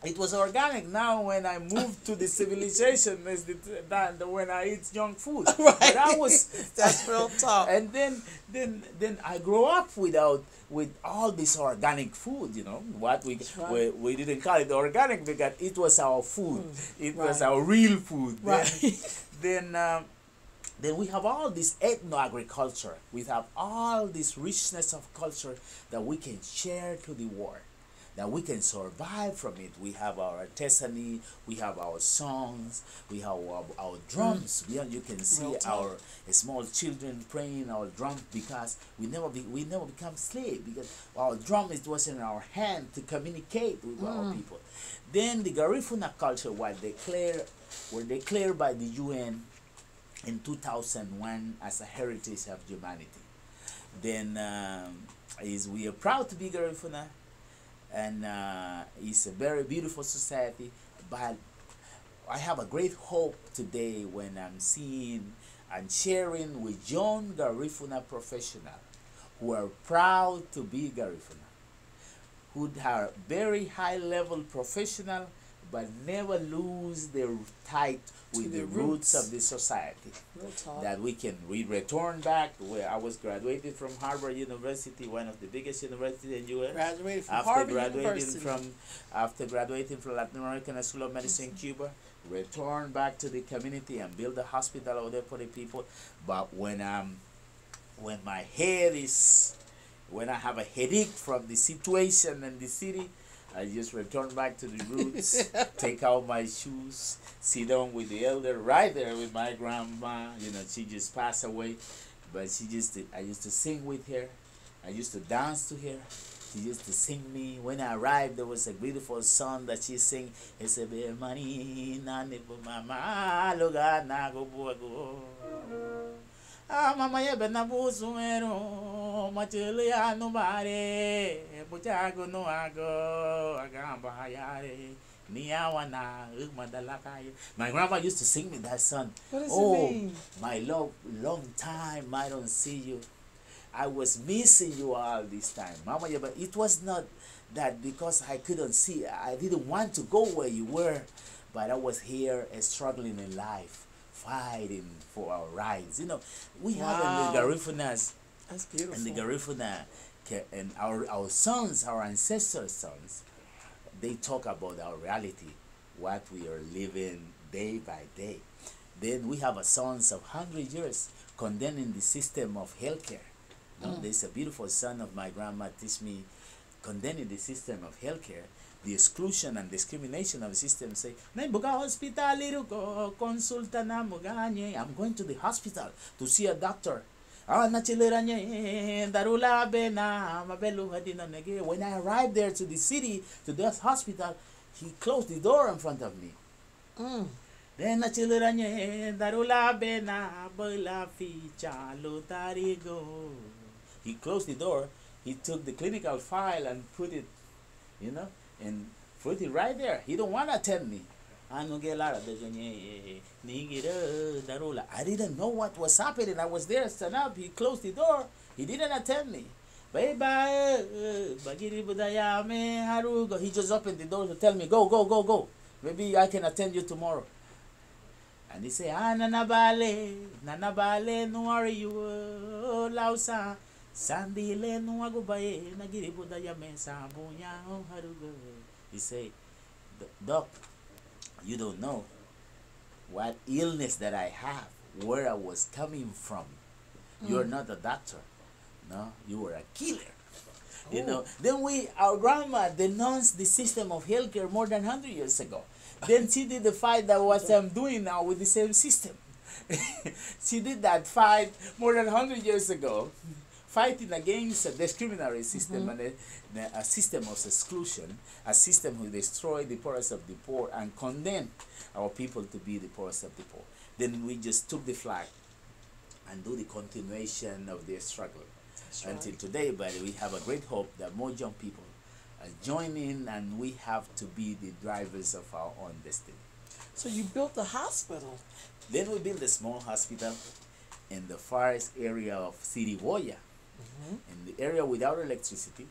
it was organic. Now when I moved to the civilization, is when I eat junk food. Right. But That's real tough. And then I grew up with all this organic food. What we didn't call it organic because it was our food. It was our real food. Right. Then we have all this ethno-agriculture. We have all this richness of culture that we can share to the world, that we can survive from it. We have our artisany, we have our songs, we have our drums. You can see our small children playing our drums because we never become slaves, because our drum was in our hand to communicate with our people. Then the Garifuna culture was declared by the UN in 2001 as a heritage of humanity. Then we are proud to be Garifuna, and it's a very beautiful society. But I have a great hope today when I'm seeing and sharing with young Garifuna professionals who are proud to be Garifuna, who are very high level professional, but never lose their tie with the roots of the society. Real talk. That we return back to where I was graduated from Harvard University, one of the biggest universities in the U.S. Graduated from Harvard University. After graduating from Latin American School of Medicine in Cuba, return back to the community and build a hospital over there for the people. But when my head is, when I have a headache from the situation in the city, I just return back to the roots, take out my shoes, sit down with the elder right there with my grandma. You know, she just passed away, but I used to sing with her. I used to dance to her. She used to sing me. When I arrived, there was a beautiful song that she sang. It's a bit money, mama, loga na go go. Ah, mama, ya bena busumero, machele ya no bare, puchago no ago, agamba hayare, niawana, madalakaye. My grandma used to sing me that song. What does it mean? My love, long time I don't see you. I was missing you all this time, mama. Yeah, but it was not that because I couldn't see. I didn't want to go where you were, but I was here struggling in life, fighting for our rights. You know, we have in the Garifunas. That's beautiful. In the Garifuna, and our sons, our ancestors' sons, they talk about our reality, what we are living day by day. Then we have a sons of 100 years condemning the system of healthcare. No, there's a beautiful son of my grandma teach me condemning the system of healthcare, the exclusion and discrimination of the system. Say, I'm going to the hospital to see a doctor. When I arrived there to the city, to the hospital, he closed the door in front of me. Then he closed the door. He took the clinical file and put it, you know, and put it right there. He don't want to attend me. I didn't know what was happening. I was there, stand up. He closed the door. He didn't attend me. Bye bye. He just opened the door to tell me, go, go, go, go. Maybe I can attend you tomorrow. And he say, nanabale, no worry you, lausa. Sandile no agubaye, nagiribuda ya mesa, bunya harugo. He say, Doc, you don't know what illness that I have, where I was coming from. You're not a doctor. No, you were a killer. You know, then our grandma denounced the system of healthcare more than 100 years ago. Then she did the fight that what I'm doing now with the same system. She did that fight more than 100 years ago, fighting against a discriminatory system and a system of exclusion, a system who destroy the poorest of the poor and condemn our people to be the poorest of the poor. Then we just took the flag and do the continuation of their struggle until today. But we have a great hope that more young people join in, and we have to be the drivers of our own destiny. So you built a hospital. Then we built a small hospital in the forest area of Siriboya, in the area without electricity.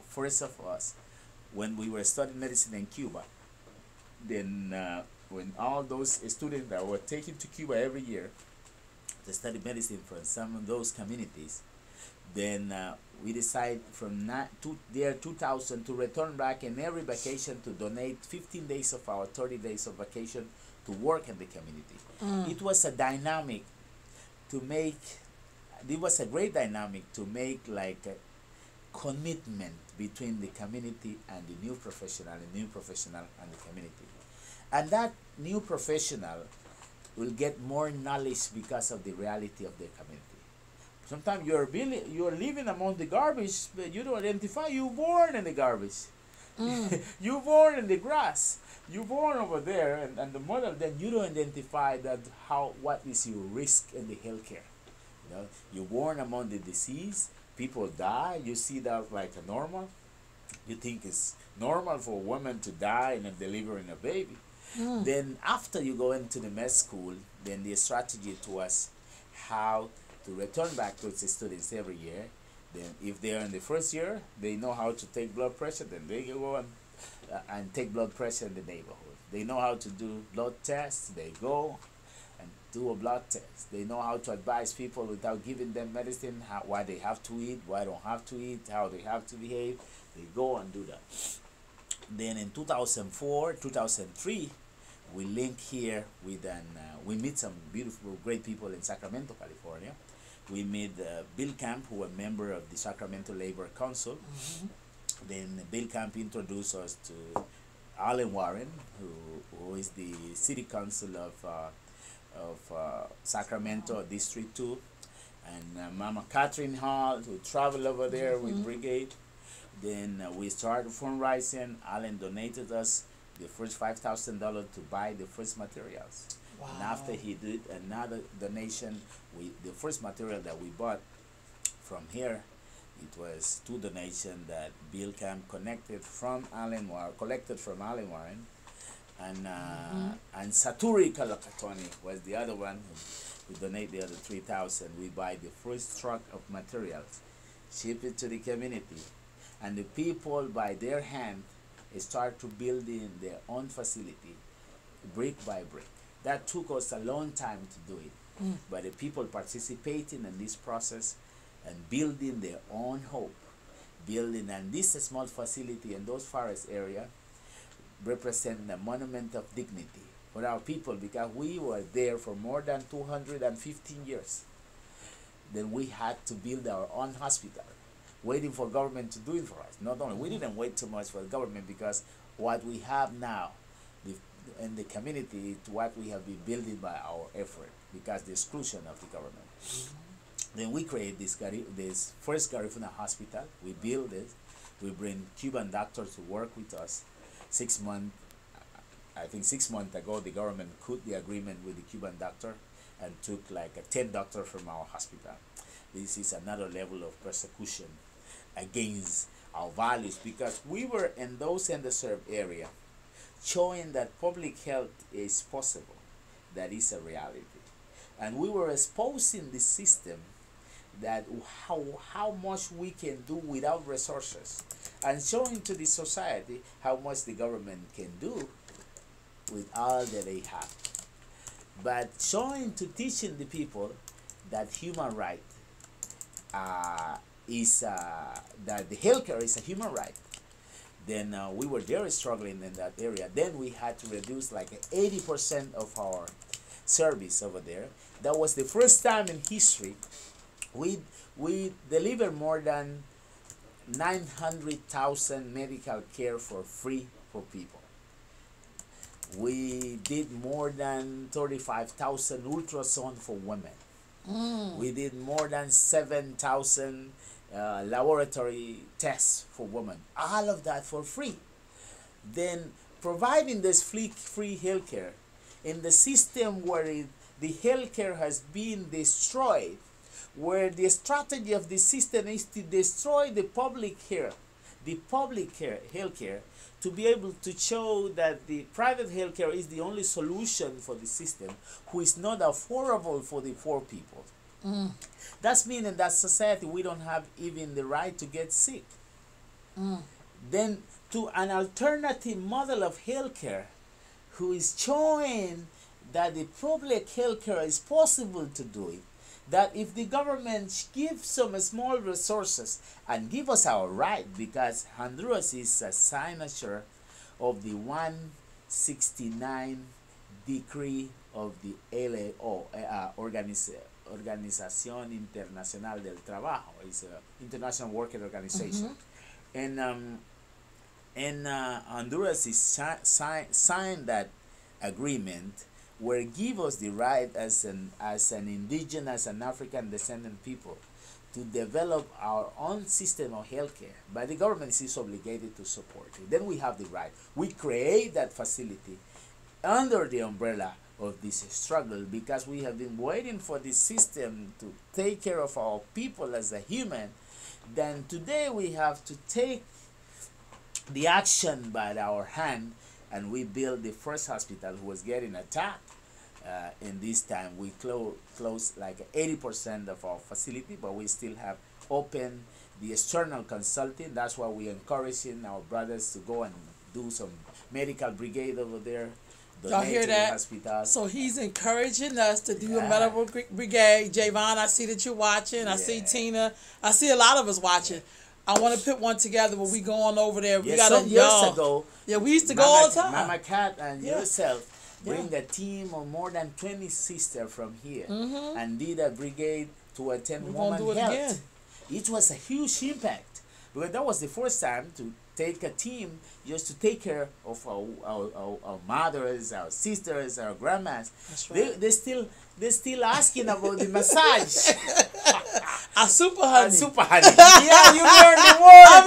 First of us, when we were studying medicine in Cuba, then when all those students that were taken to Cuba every year to study medicine from some of those communities, then we decided from 2000 to return back in every vacation to donate 15 days of our 30 days of vacation to work in the community. It was a dynamic to make, it was a great dynamic to make like a commitment between the community and the new professional and the community. And that new professional will get more knowledge because of the reality of their community. Sometimes you're living among the garbage, but you don't identify. You're born in the garbage. You're born in the grass. You're born over there, and the mother. Then you don't identify that what is your risk in the healthcare. You know, you're born among the disease. People die. You see that like a normal. You think it's normal for a woman to die and delivering a baby. Then after you go into the med school, then the strategy was how to return back to the students every year. Then if they're in the first year, they know how to take blood pressure, then they go and take blood pressure in the neighborhood. They know how to do blood tests. They go and do a blood test. They know how to advise people without giving them medicine, why they have to eat, why they don't have to eat, how they have to behave. They go and do that. Then in 2004, 2003, we link here with we meet some beautiful, great people in Sacramento, California. We meet Bill Camp, who was a member of the Sacramento Labor Council. Then Bill Camp introduced us to Alan Warren, who is the city council of Sacramento District 2, and Mama Catherine Hall, who traveled over there with Brigade. Then we started fundraising. Alan donated us the first $5,000 to buy the first materials. Wow. And after he did another donation, the first material that we bought from here, it was 2 donations that Bill Camp collected from Alan Warren, and Saturi Kalakatoni was the other one who donated the other 3,000. We buy the first truck of materials, ship it to the community, and the people by their hand start to build in their own facility, brick by brick. That took us a long time to do it, but the people participating in this process and building their own hope, and this small facility in those forest area represent a monument of dignity for our people, because we were there for more than 215 years. Then we had to build our own hospital, waiting for government to do it for us. Not only, we didn't wait too much for the government, because what we have now in the community is what we have been building by our effort, because the exclusion of the government. Then we create this first Garifuna hospital. We build it. We bring Cuban doctors to work with us. 6 months, I think 6 months ago, the government cut the agreement with the Cuban doctor and took like 10 doctors from our hospital. This is another level of persecution against our values, because we were in those underserved area, showing that public health is possible, that is a reality. And we were exposing the system that how much we can do without resources, and showing to the society how much the government can do with all that they have. But teaching the people that human right that the healthcare is a human right. Then we were very struggling in that area. Then we had to reduce like 80% of our service over there. That was the first time in history we delivered more than 900,000 medical care for free for people. We did more than 35,000 ultrasound for women. We did more than 7,000 laboratory tests for women. All of that for free. Then providing this free healthcare in the system where the healthcare has been destroyed, where the strategy of the system is to destroy the public healthcare, to be able to show that the private healthcare is the only solution for the system, who is not affordable for the poor people. That's mean in that society we don't have even the right to get sick. Then to an alternative model of healthcare, who is showing that the public healthcare is possible to do it, that if the government gives some small resources and give us our right, because Honduras is a signature of the 169 decree of the LAO, Organización Internacional del Trabajo. It's an international worker organization. And Honduras is signed that agreement, where it gives us the right as an indigenous and African descendant people to develop our own system of healthcare, but the government is obligated to support it. Then we have the right. We create that facility under the umbrella of this struggle, because we have been waiting for this system to take care of our people as a human. Then today we have to take the action by our hand, and we built the first hospital who was getting attacked. In this time we closed like 80% of our facility, but we still have open the external consulting. That's why we're encouraging our brothers to go and do some medical brigade over there. Y'all hear that? Hospital. So he's encouraging us to do a Yeah. medical brigade. Javon, I see that you're watching. I see Yeah. Tina. I see a lot of us watching. I want to put one together where we go on over there. We Yeah, got some years ago. Yeah, we used to go all the time. Mama Cat and Yeah. yourself bring Yeah. a team of more than 20 sisters from here Mhm. and did a brigade to attend We're gonna woman do it health. again. It was a huge impact because that was the first time to take a team just to take care of our mothers, our sisters, our grandmas. That's right. They're still asking about the massage. A super honey. Super honey. Yeah, you learned the word.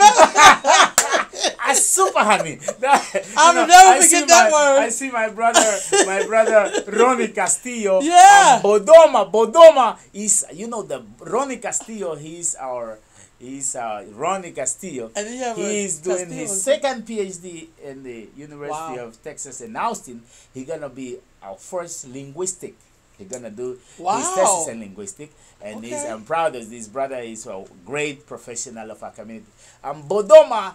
A super honey. I will never forget that word. I see my brother Ronnie Castillo. Yeah. Bodoma is, the Ronnie Castillo. He's Ronnie Castillo. And then you have He's doing Castillo. his second PhD in the University Wow. of Texas in Austin. He's gonna be our first linguistic. He's gonna do Wow. his thesis in linguistic, and Okay. I'm proud of this brother. Is a great professional of our community. And Bodoma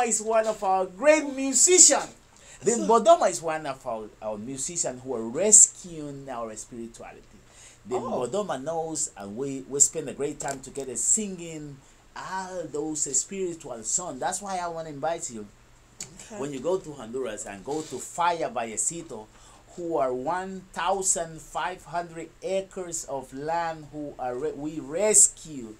is one of our great musicians. Then Bodoma is one of our musicians who are rescuing our spirituality. Then Bodoma knows, and we spend a great time together singing all those spiritual songs. That's why I want to invite you. Okay. When you go to Honduras and go to Faya Vallecito, who are 1,500 acres of land we rescue,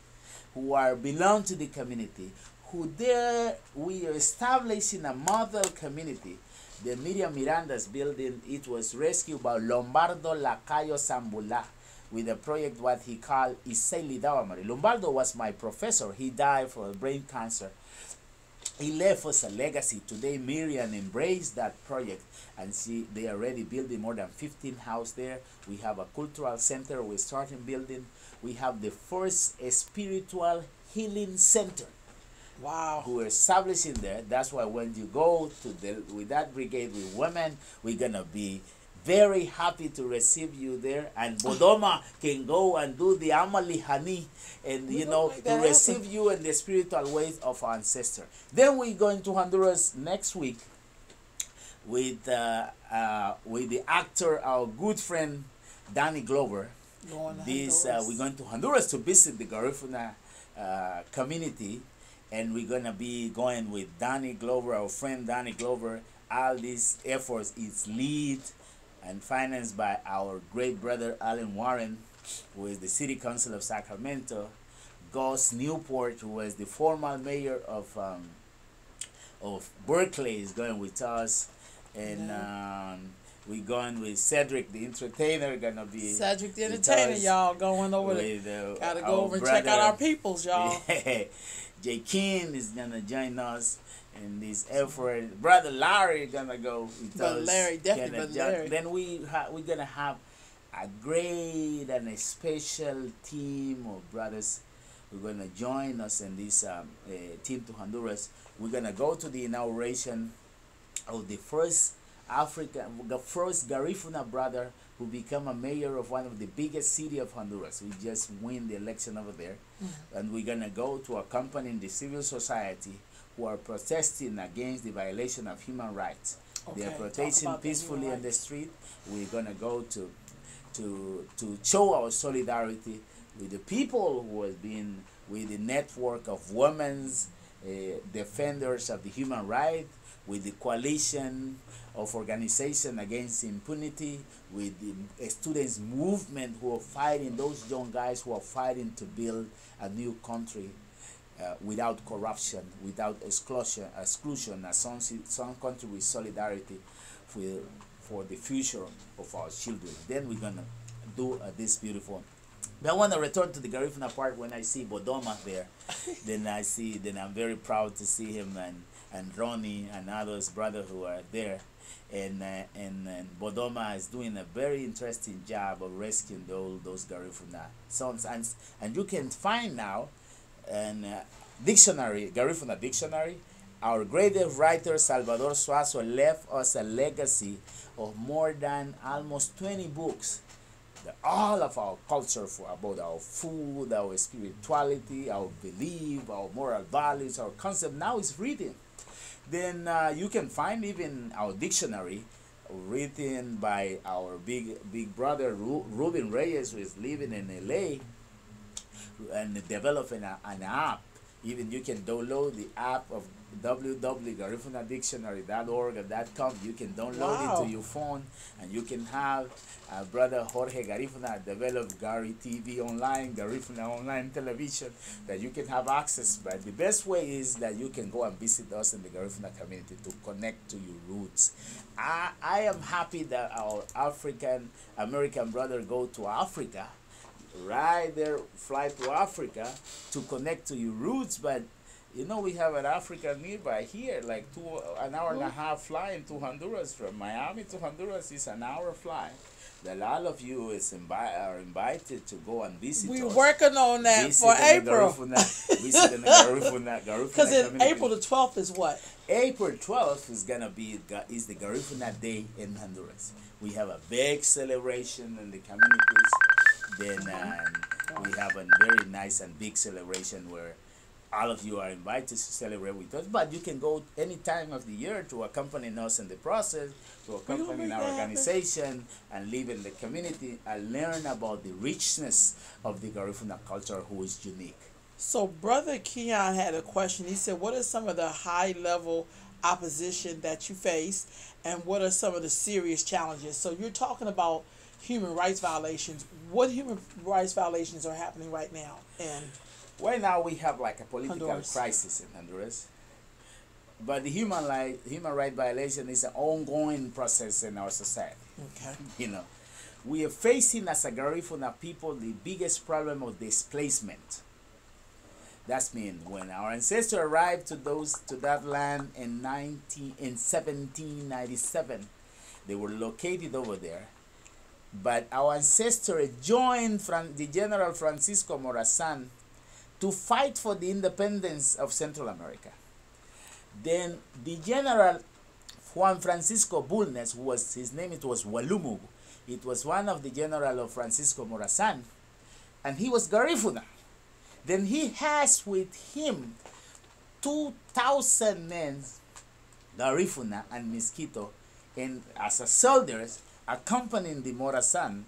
who belong to the community, who there we are establishing a model community. The Miriam Miranda's building, it was rescued by Lombardo Lacayo Zambula with a project what he called Iseli Dawamari. Lombardo was my professor. He died from brain cancer. He left us a legacy. Today Miriam embraced that project, and they are already building more than 15 houses there. We have a cultural center we're starting building. We have the first spiritual healing center. Wow. Who are establishing there. That's why when you go with that brigade with women, we're gonna be very happy to receive you there. And Bodoma can go and do the Amali Hani, and to receive you in the spiritual ways of our ancestors. Then we're going to Honduras next week with the actor, our good friend Danny Glover. We're going to Honduras to visit the Garifuna community. And we're gonna be going with Danny Glover, our friend Danny Glover. All these efforts is led and financed by our great brother Alan Warren, who is the City Council of Sacramento. Gus Newport, who was the former mayor of Berkeley, is going with us, and we're going with Cedric the Entertainer. Gonna be Cedric the Entertainer, y'all going over there. Gotta go over and check out our peoples, y'all. Jay King is gonna join us in this effort. Brother Larry gonna go with us. Larry, definitely, Brother Larry. Then we're gonna have a great and a special team of brothers who are gonna join us in this team to Honduras. We're gonna go to the inauguration of the first Garifuna brother who become a mayor of one of the biggest city of Honduras. We just win the election over there. And we're gonna go to accompany the civil society who are protesting against the violation of human rights. Okay, they are protesting peacefully in the street. We're gonna go to show our solidarity with the people who have been with the network of women's defenders of the human right, with the coalition of organization against impunity, with the students movement who are fighting, those young guys who are fighting to build a new country without corruption, without exclusion, some country with solidarity for the future of our children. Then we're gonna do this beautiful. But I want to return to the Garifuna part. When I see Bodoma there, then I'm very proud to see him and Ronnie and others brothers who are there, and Bodoma is doing a very interesting job of rescuing all those Garifuna songs, and you can find now an dictionary, Garifuna dictionary. Our greatest writer Salvador Suazo left us a legacy of more than almost 20 books all of our culture for about our food, our spirituality, our belief, our moral values, our concept now is written. Then you can find even our dictionary written by our big brother Ruben Reyes, who is living in LA and developing an app. Even you can download the app of www.garifunadictionary.org or .com. You can download it to your phone, and you can have brother Jorge Garifuna develop Gary TV online, Garifuna online television, that you can have access. But the best way is that you can go and visit us in the Garifuna community to connect to your roots. I am happy that our African American brother go to Africa, right there, fly to Africa to connect to your roots. But you know, we have an Africa nearby here, like an hour and a half flying to Honduras. From Miami to Honduras is an hour fly. That all of you are invited to go and visit us. We're working on that for April. Because in April the 12th is what? April 12th is gonna be the Garifuna Day in Honduras. We have a big celebration in the communities. Then we have a very nice and big celebration where all of you are invited to celebrate with us. But you can go any time of the year to accompany us in the process, to accompany our organization, and live in the community and learn about the richness of the Garifuna culture, who is unique. So Brother Keon had a question. He said, what are some of the high-level opposition that you face, and what are some of the serious challenges? So you're talking about human rights violations. What human rights violations are happening right now? And right now we have like a political Honduras. crisis in Honduras. But the human right violation is an ongoing process in our society. okay, You know, we are facing as a Garifuna people the biggest problem of displacement. That's mean when our ancestors arrived to that land in 1797, they were located over there. But our ancestors joined the General Francisco Morazan to fight for the independence of Central America. Then the General Juan Francisco Bulnes, his name was Walumugu. It was one of the general of Francisco Morazan, and he was Garifuna. Then he has with him 2,000 men, Garifuna and Miskito, and as a soldiers accompanying the Morazan,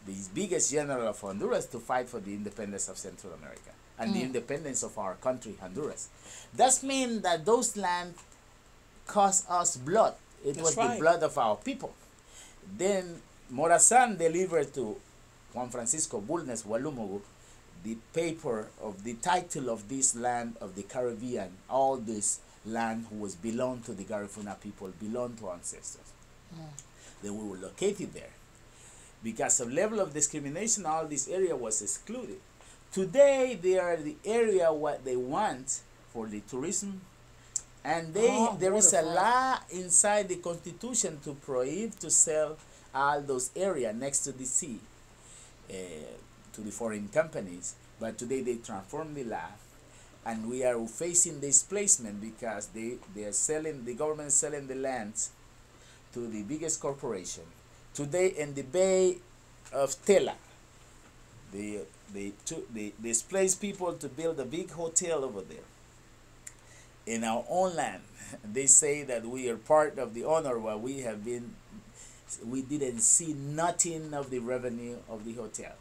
the biggest general of Honduras, to fight for the independence of Central America and the independence of our country, Honduras. That means that those lands cost us blood. It was the blood of our people. Then Morazan delivered to Juan Francisco Bulnes Walumugu the paper of the title of this land of the Caribbean. All this land was belonged to the Garifuna people, belonged to ancestors. Then we were located there. Because of level of discrimination, all this area was excluded. Today, they are the area what they want for the tourism, and there is a law inside the constitution to prohibit to sell all those areas next to the sea to the foreign companies. But today they transform the law, and we are facing displacement because the government is selling the lands to the biggest corporation. Today in the Bay of Tela, they displaced people to build a big hotel over there in our own land. They say that we are part of the honor, while we didn't see nothing of the revenue of the hotel.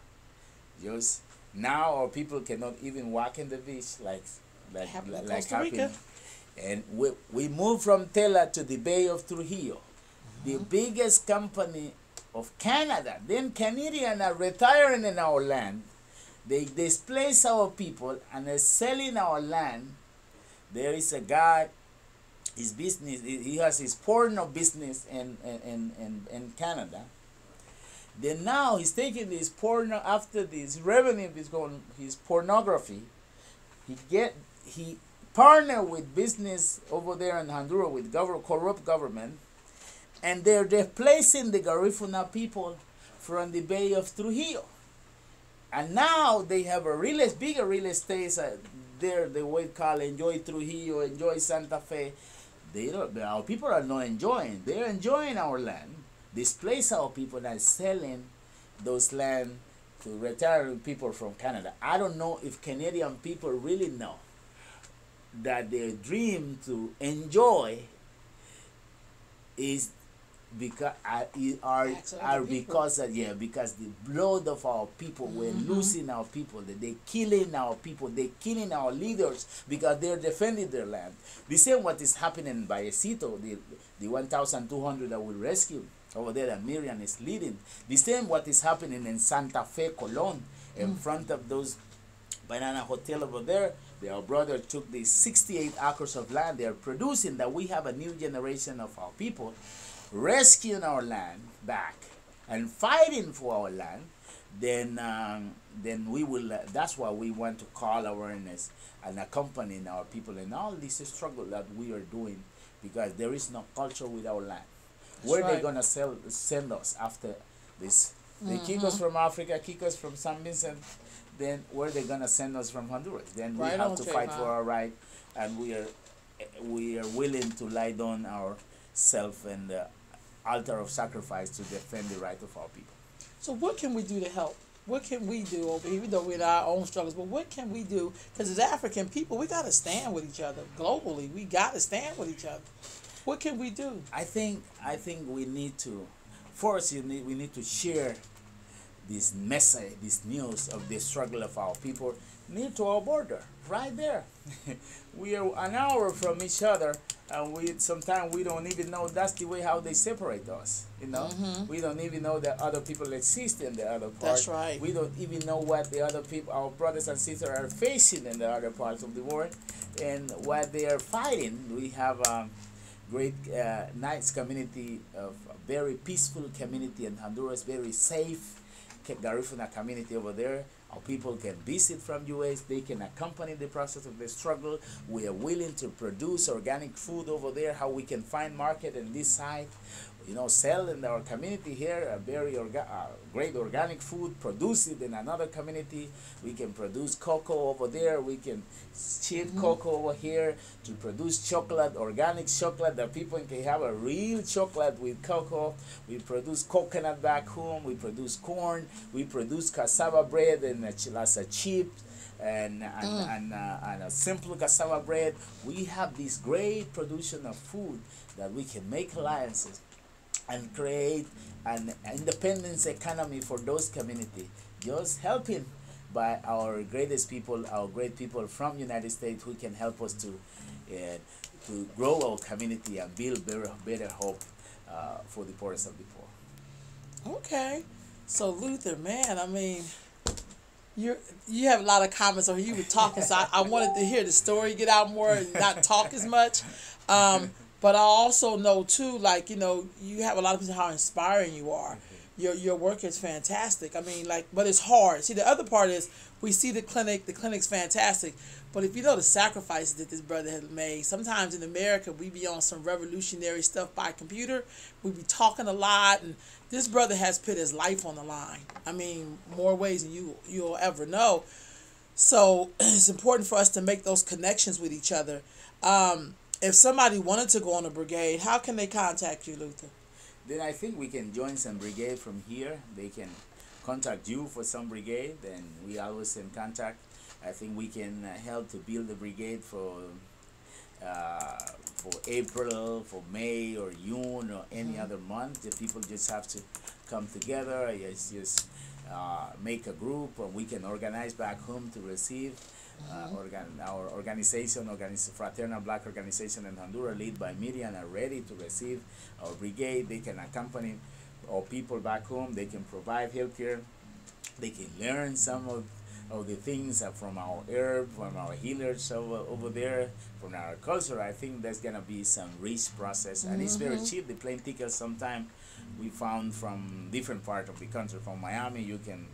Just now our people cannot even walk in the beach like happening. And we moved from Tela to the Bay of Trujillo, the biggest company of Canada. Then Canadians are retiring in our land. They displace our people and are selling our land. There is a guy, his business, he has his porno business in Canada. Then now he's taking this porno, after this revenue is going, his pornography, he partner with business over there in Honduras with corrupt government, and they're replacing the Garifuna people from the Bay of Trujillo. And now they have a bigger real estate there, the way called Enjoy Trujillo, Enjoy Santa Fe. Our people are not enjoying. They're enjoying our land, displace our people and selling those land to retired people from Canada. I don't know if Canadian people really know that their dream to enjoy is because are because of, yeah, because the blood of our people, we're losing our people, that they're killing our people, they're killing our leaders because they're defending their land. The same what is happening by Esito, the 1,200 that we rescued over there that Miriam is leading. The same what is happening in Santa Fe, Colon, in front of those banana hotel over there. Our brother took the 68 acres of land they are producing, that we have a new generation of our people rescuing our land back and fighting for our land. Then we will, that's why we want to call awareness and accompanying our people in all this struggle that we are doing, because there is no culture without land. Where they gonna send us after this? They kick us from Africa, kick us from San Vincent. Then where they gonna send us from Honduras? Then we have to fight for our right, and we are willing to lie down ourselves in the altar of sacrifice to defend the right of our people. So what can we do to help? What can we do over here, even though we're in our own struggles, but what can we do? Because as African people, we got to stand with each other. Globally, we got to stand with each other. What can we do? I think we need to, first we need to share this message, this news of the struggle of our people near to our border, right there. We are an hour from each other, and sometimes we don't even know that's the way how they separate us. You know, we don't even know that other people exist in the other part. That's right. We don't even know what the other people, our brothers and sisters, are facing in the other parts of the world, and what they are fighting. We have great, nice community, of very peaceful community in Honduras, very safe Garifuna community over there. Our people can visit from US, they can accompany the process of the struggle. We are willing to produce organic food over there, how we can find market in this side. You know, sell in our community here a very great organic food, produce it in another community. We can produce cocoa over there. We can ship cocoa over here to produce chocolate, organic chocolate, that people can have a real chocolate with cocoa. We produce coconut back home. We produce corn. We produce cassava bread and as a chip. And a simple cassava bread. We have this great production of food that we can make alliances and create an independence economy for those communities, just helping by our greatest people, our great people from United States, who can help us to grow our community and build better hope for the poorest of the poor. Okay, so Luther, man, I mean, you have a lot of comments, or you were talking, so I wanted to hear the story get out more and not talk as much. But I also know too, like, you know, you have a lot of people how inspiring you are. Your work is fantastic. I mean, like, but it's hard. See, the other part is we see the clinic's fantastic, but if you know the sacrifices that this brother has made, sometimes in America we be on some revolutionary stuff by computer. We be talking a lot, and this brother has put his life on the line. I mean, more ways than you'll ever know. So it's important for us to make those connections with each other. If somebody wanted to go on a brigade, how can they contact you, Luther? Then I think we can join some brigade from here. They can contact you for some brigade, and we always in contact. I think we can help to build a brigade for April, for May or June or any other month. The people just have to come together, just make a group, and we can organize back home to receive. Our organization, Fraternal Black Organization in Honduras, led by Miriam, are ready to receive our brigade. They can accompany our people back home. They can provide healthcare. They can learn some of the things from our herb, from our healers over there, from our culture. I think there's gonna be some rich process, and it's very cheap. The plane tickets sometimes we found from different part of the country. From Miami, you can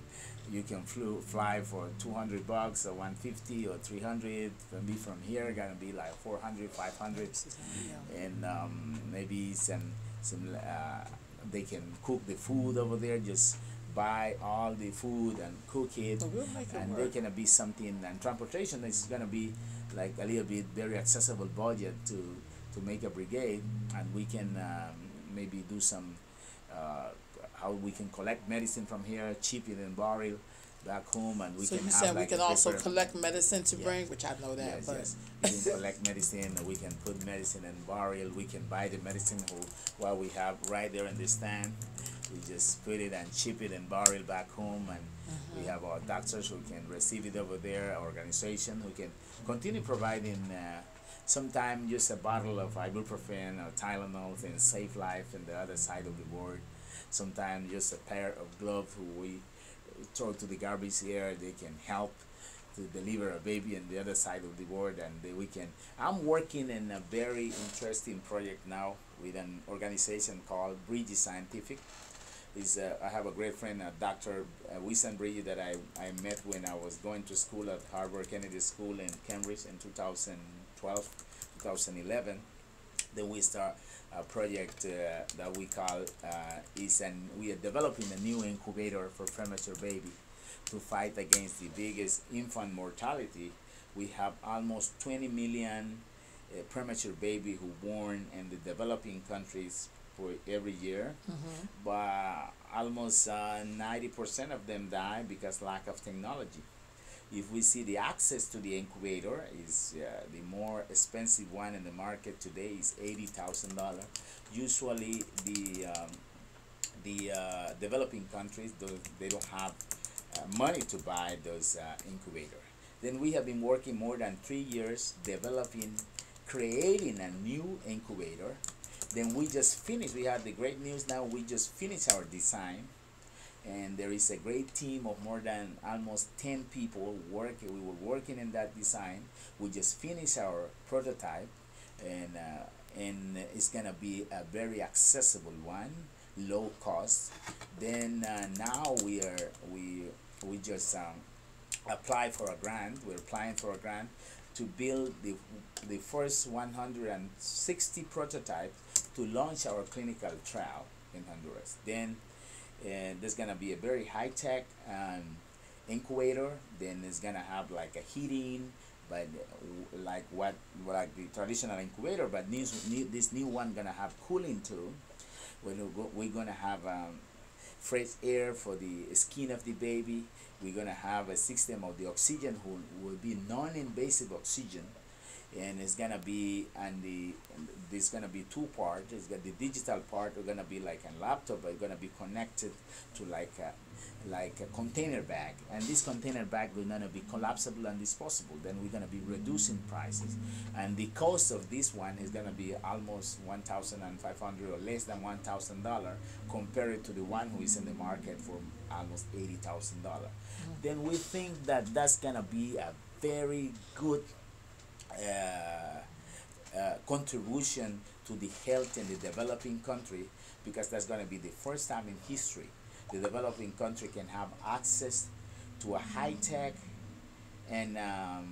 fly for $200 or $150 or $300. Maybe from here gonna be like $400, $500, and maybe some they can cook the food over there. Just buy all the food and cook it, and there can be something. And transportation is gonna be like a little bit very accessible budget to make a brigade, and we can maybe do some how we can collect medicine from here, ship it in barrel back home, and we So can you have said we like can a also paper. collect medicine to Yeah. bring, which I know that, Yes, but yes. We can collect medicine. We can put medicine in barrel. We can buy the medicine what we have right there in the stand. We just put it and ship it in barrel back home, and we have our doctors who can receive it over there. Our organization who can continue providing. Sometimes just a bottle of ibuprofen or Tylenol and save life in the other side of the world. Sometimes just a pair of gloves who we throw to the garbage here, they can help to deliver a baby on the other side of the world, and we can. I'm working in a very interesting project now with an organization called Bridge Scientific. I have a great friend, Dr. Wisan Bridge, that I met when I was going to school at Harvard Kennedy School in Cambridge in 2012, 2011. Then we start a project that we call we are developing a new incubator for premature baby to fight against the biggest infant mortality. We have almost 20 million premature baby who born in the developing countries for every year, but almost 90% of them die because lack of technology. If we see the access to the incubator is the more expensive one in the market today is $80,000. Usually the developing countries they don't have money to buy those incubator. Then we have been working more than 3 years creating a new incubator. Then we just finished. We had the great news now. We just finished our design. And there is a great team of more than almost 10 people working. We were working in that design. We just finished our prototype, and it's gonna be a very accessible one, low cost. Then now we just apply for a grant. We're applying for a grant to build the first 160 prototypes to launch our clinical trial in Honduras. Then there's gonna be a very high-tech incubator. Then it's gonna have like a heating, but like the traditional incubator. But this new one gonna have cooling too. We're gonna have fresh air for the skin of the baby. We're gonna have a system of the oxygen will be non-invasive oxygen, and it's gonna be there's gonna be two parts. It's got the digital part. It's gonna be like a laptop, but it's gonna be connected to like a container bag, and this container bag will gonna be collapsible and disposable. Then we're gonna be reducing prices, and the cost of this one is gonna be almost $1,500 or less than $1,000 compared to the one who is in the market for almost $80,000. Then we think that that's gonna be a very good contribution to the health in the developing country, because that's going to be the first time in history the developing country can have access to a high-tech and a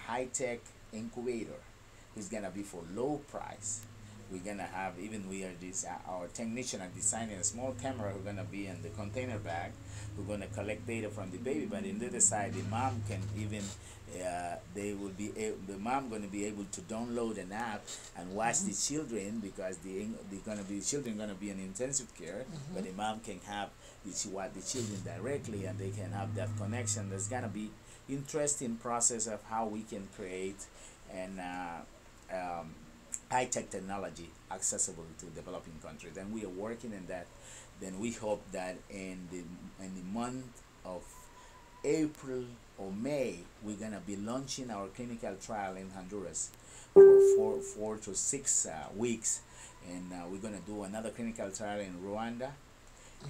high-tech incubator. It's going to be for low price. We're going to have, our technician are designing a small camera who's going to be in the container bag. We're going to collect data from the baby, but on the other side, the mom can even the mom going to be able to download an app and watch the children, because the children going to be in intensive care, but the mom can have watch the children directly, and they can have that connection. There's going to be interesting process of how we can create an high-tech technology accessible to developing countries, and we are working in that. Then we hope that in the month of April or May, we're gonna be launching our clinical trial in Honduras for 4 to 6 weeks, and we're gonna do another clinical trial in Rwanda,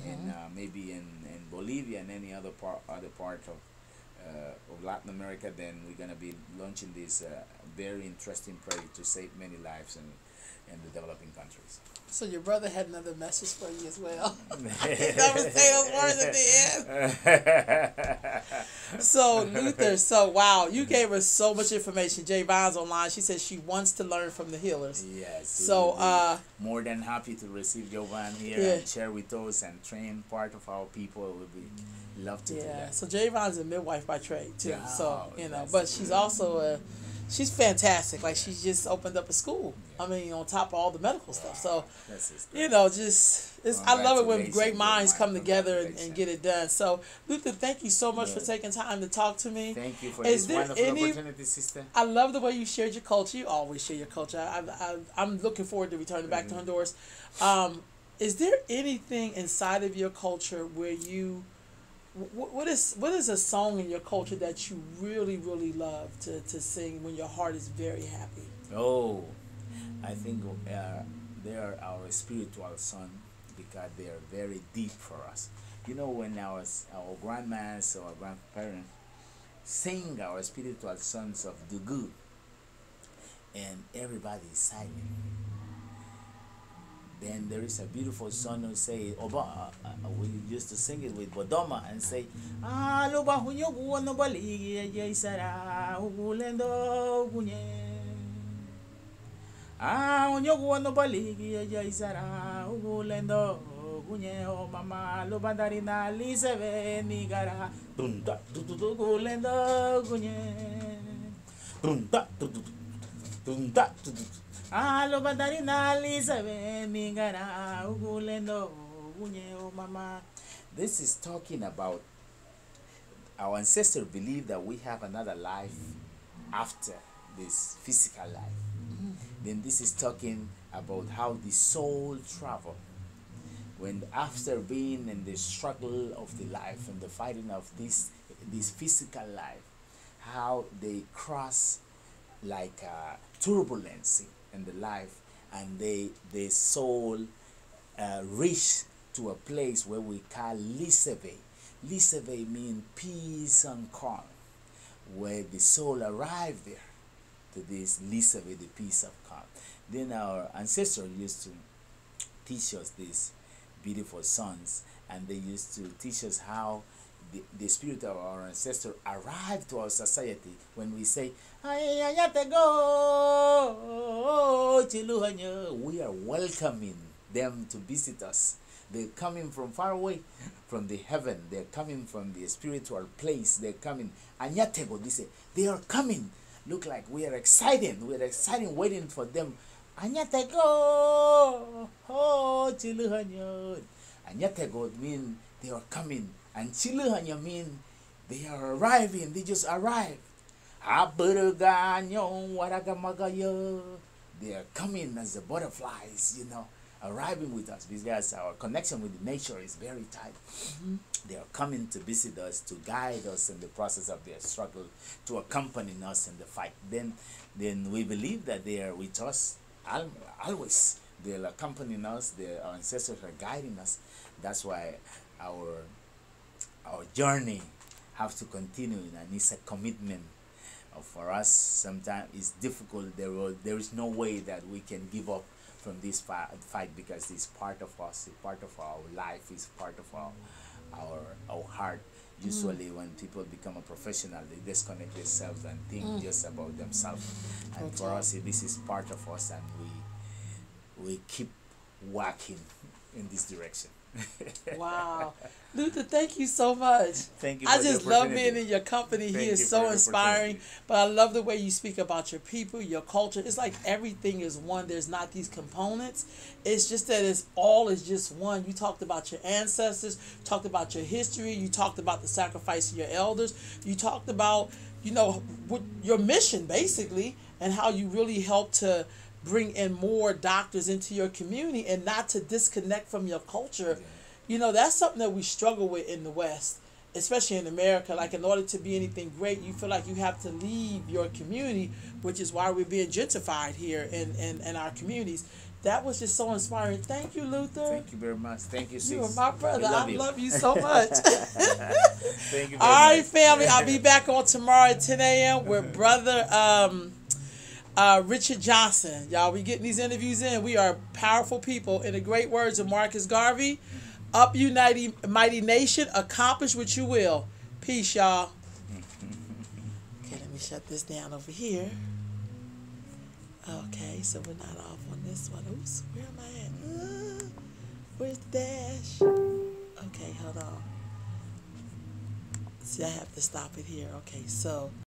and maybe in Bolivia and any other part of Latin America. Then we're gonna be launching this very interesting project to save many lives in the developing countries. So your brother had another message for you as well. Never say those words at the end. So Luther, wow, you gave us so much information. Jay Vines online, she says she wants to learn from the healers. Yes. So more than happy to receive Jovan here and share with us and train part of our people. Love to do that. So Jay Vines is a midwife by trade too. So but she's also she's fantastic. Like she just opened up a school. I mean, on top of all the medical stuff. So, That's just you know, just it's. I love it when great minds come together and Congratulations. get it done. So, Luther, thank you so much for Yeah. taking time to talk to me. Thank you for Is this there wonderful any? opportunity, sister. I love the way you shared your culture. You always share your culture. I'm looking forward to returning back to Mhm. Honduras. Is there anything inside of your culture where you what is a song in your culture that you really really love to sing when your heart is very happy? Oh, I think they are our spiritual son because they are very deep for us. You know, when our grandmas or grandparents sing our spiritual songs of the good, and everybody is silent. Then there is a beautiful song who say, Oba, we used to sing it with Bodoma and say, Ah, loba hunyo guwa no bali, ya isara, ugulendo gunye. Ah, hunyo guwa no bali, ya isara, ugulendo gunye. Oh, mama, loba darina, liseve, nigara, tunta, tutu, gulendo gunye. Tunta, tutu, tunta, tutu. Alo badari nali sabe mingara ugulendo unye o mama. This is talking about our ancestors believe that we have another life after this physical life. Then this is talking about how the soul travel when after being in the struggle of the life and the fighting of this physical life, how they cross like turbulence in the life, and the soul reach to a place where we call Liseve. Liseve means peace and calm, where the soul arrived there to this Liseve, the peace of calm. Then our ancestors used to teach us these beautiful songs, and they used to teach us how the spirit of our ancestor arrived to our society when we say, we are welcoming them to visit us. They're coming from far away from the heaven. They're coming from the spiritual place. They're coming. Anyatego, they say, they are coming. Look like we are excited. We are excited waiting for them. Anyatego, oh, chiluhanyo. Anyatego mean they are coming. And chiluhanyo mean they are arriving. They just arrived. They are coming as the butterflies, you know, arriving with us because our connection with the nature is very tight. Mm-hmm. They are coming to visit us, to guide us in the process of their struggle, to accompany us in the fight. Then we believe that they are with us always. They're accompanying us. Our ancestors are guiding us. That's why our journey have to continue, and it's a commitment. For us, sometimes it's difficult. There is no way that we can give up from this fight because it's part of us, it's part of our life, it's part of our heart. Usually, when people become a professional, they disconnect themselves and think just about themselves. And for us, this is part of us, and we keep walking in this direction. Wow. Luther, thank you so much. Thank you. I just love being in your company. He is so inspiring. But I love the way you speak about your people, your culture. It's like everything is one. There's not these components. It's just that it's all is just one. You talked about your ancestors, talked about your history, you talked about the sacrifice of your elders, you talked about, you know, what your mission basically, and how you really help to bring in more doctors into your community and not to disconnect from your culture. Yeah. You know, that's something that we struggle with in the West, especially in America. Like, in order to be anything great, you feel like you have to leave your community, which is why we're being gentrified here in our communities. That was just so inspiring. Thank you, Luther. Thank you very much. Thank you, sis. You are my brother. I love you so much. Thank you very All right, much. family. I'll be back on tomorrow at 10 a.m. with brother Richard Johnson. Y'all, we getting these interviews in. We are powerful people. In the great words of Marcus Garvey, up united mighty nation, accomplish what you will. Peace, y'all. Okay, let me shut this down over here. Okay, so we're not off on this one. Oops, where am I at? Where's the dash? Okay, hold on. See, I have to stop it here. Okay, so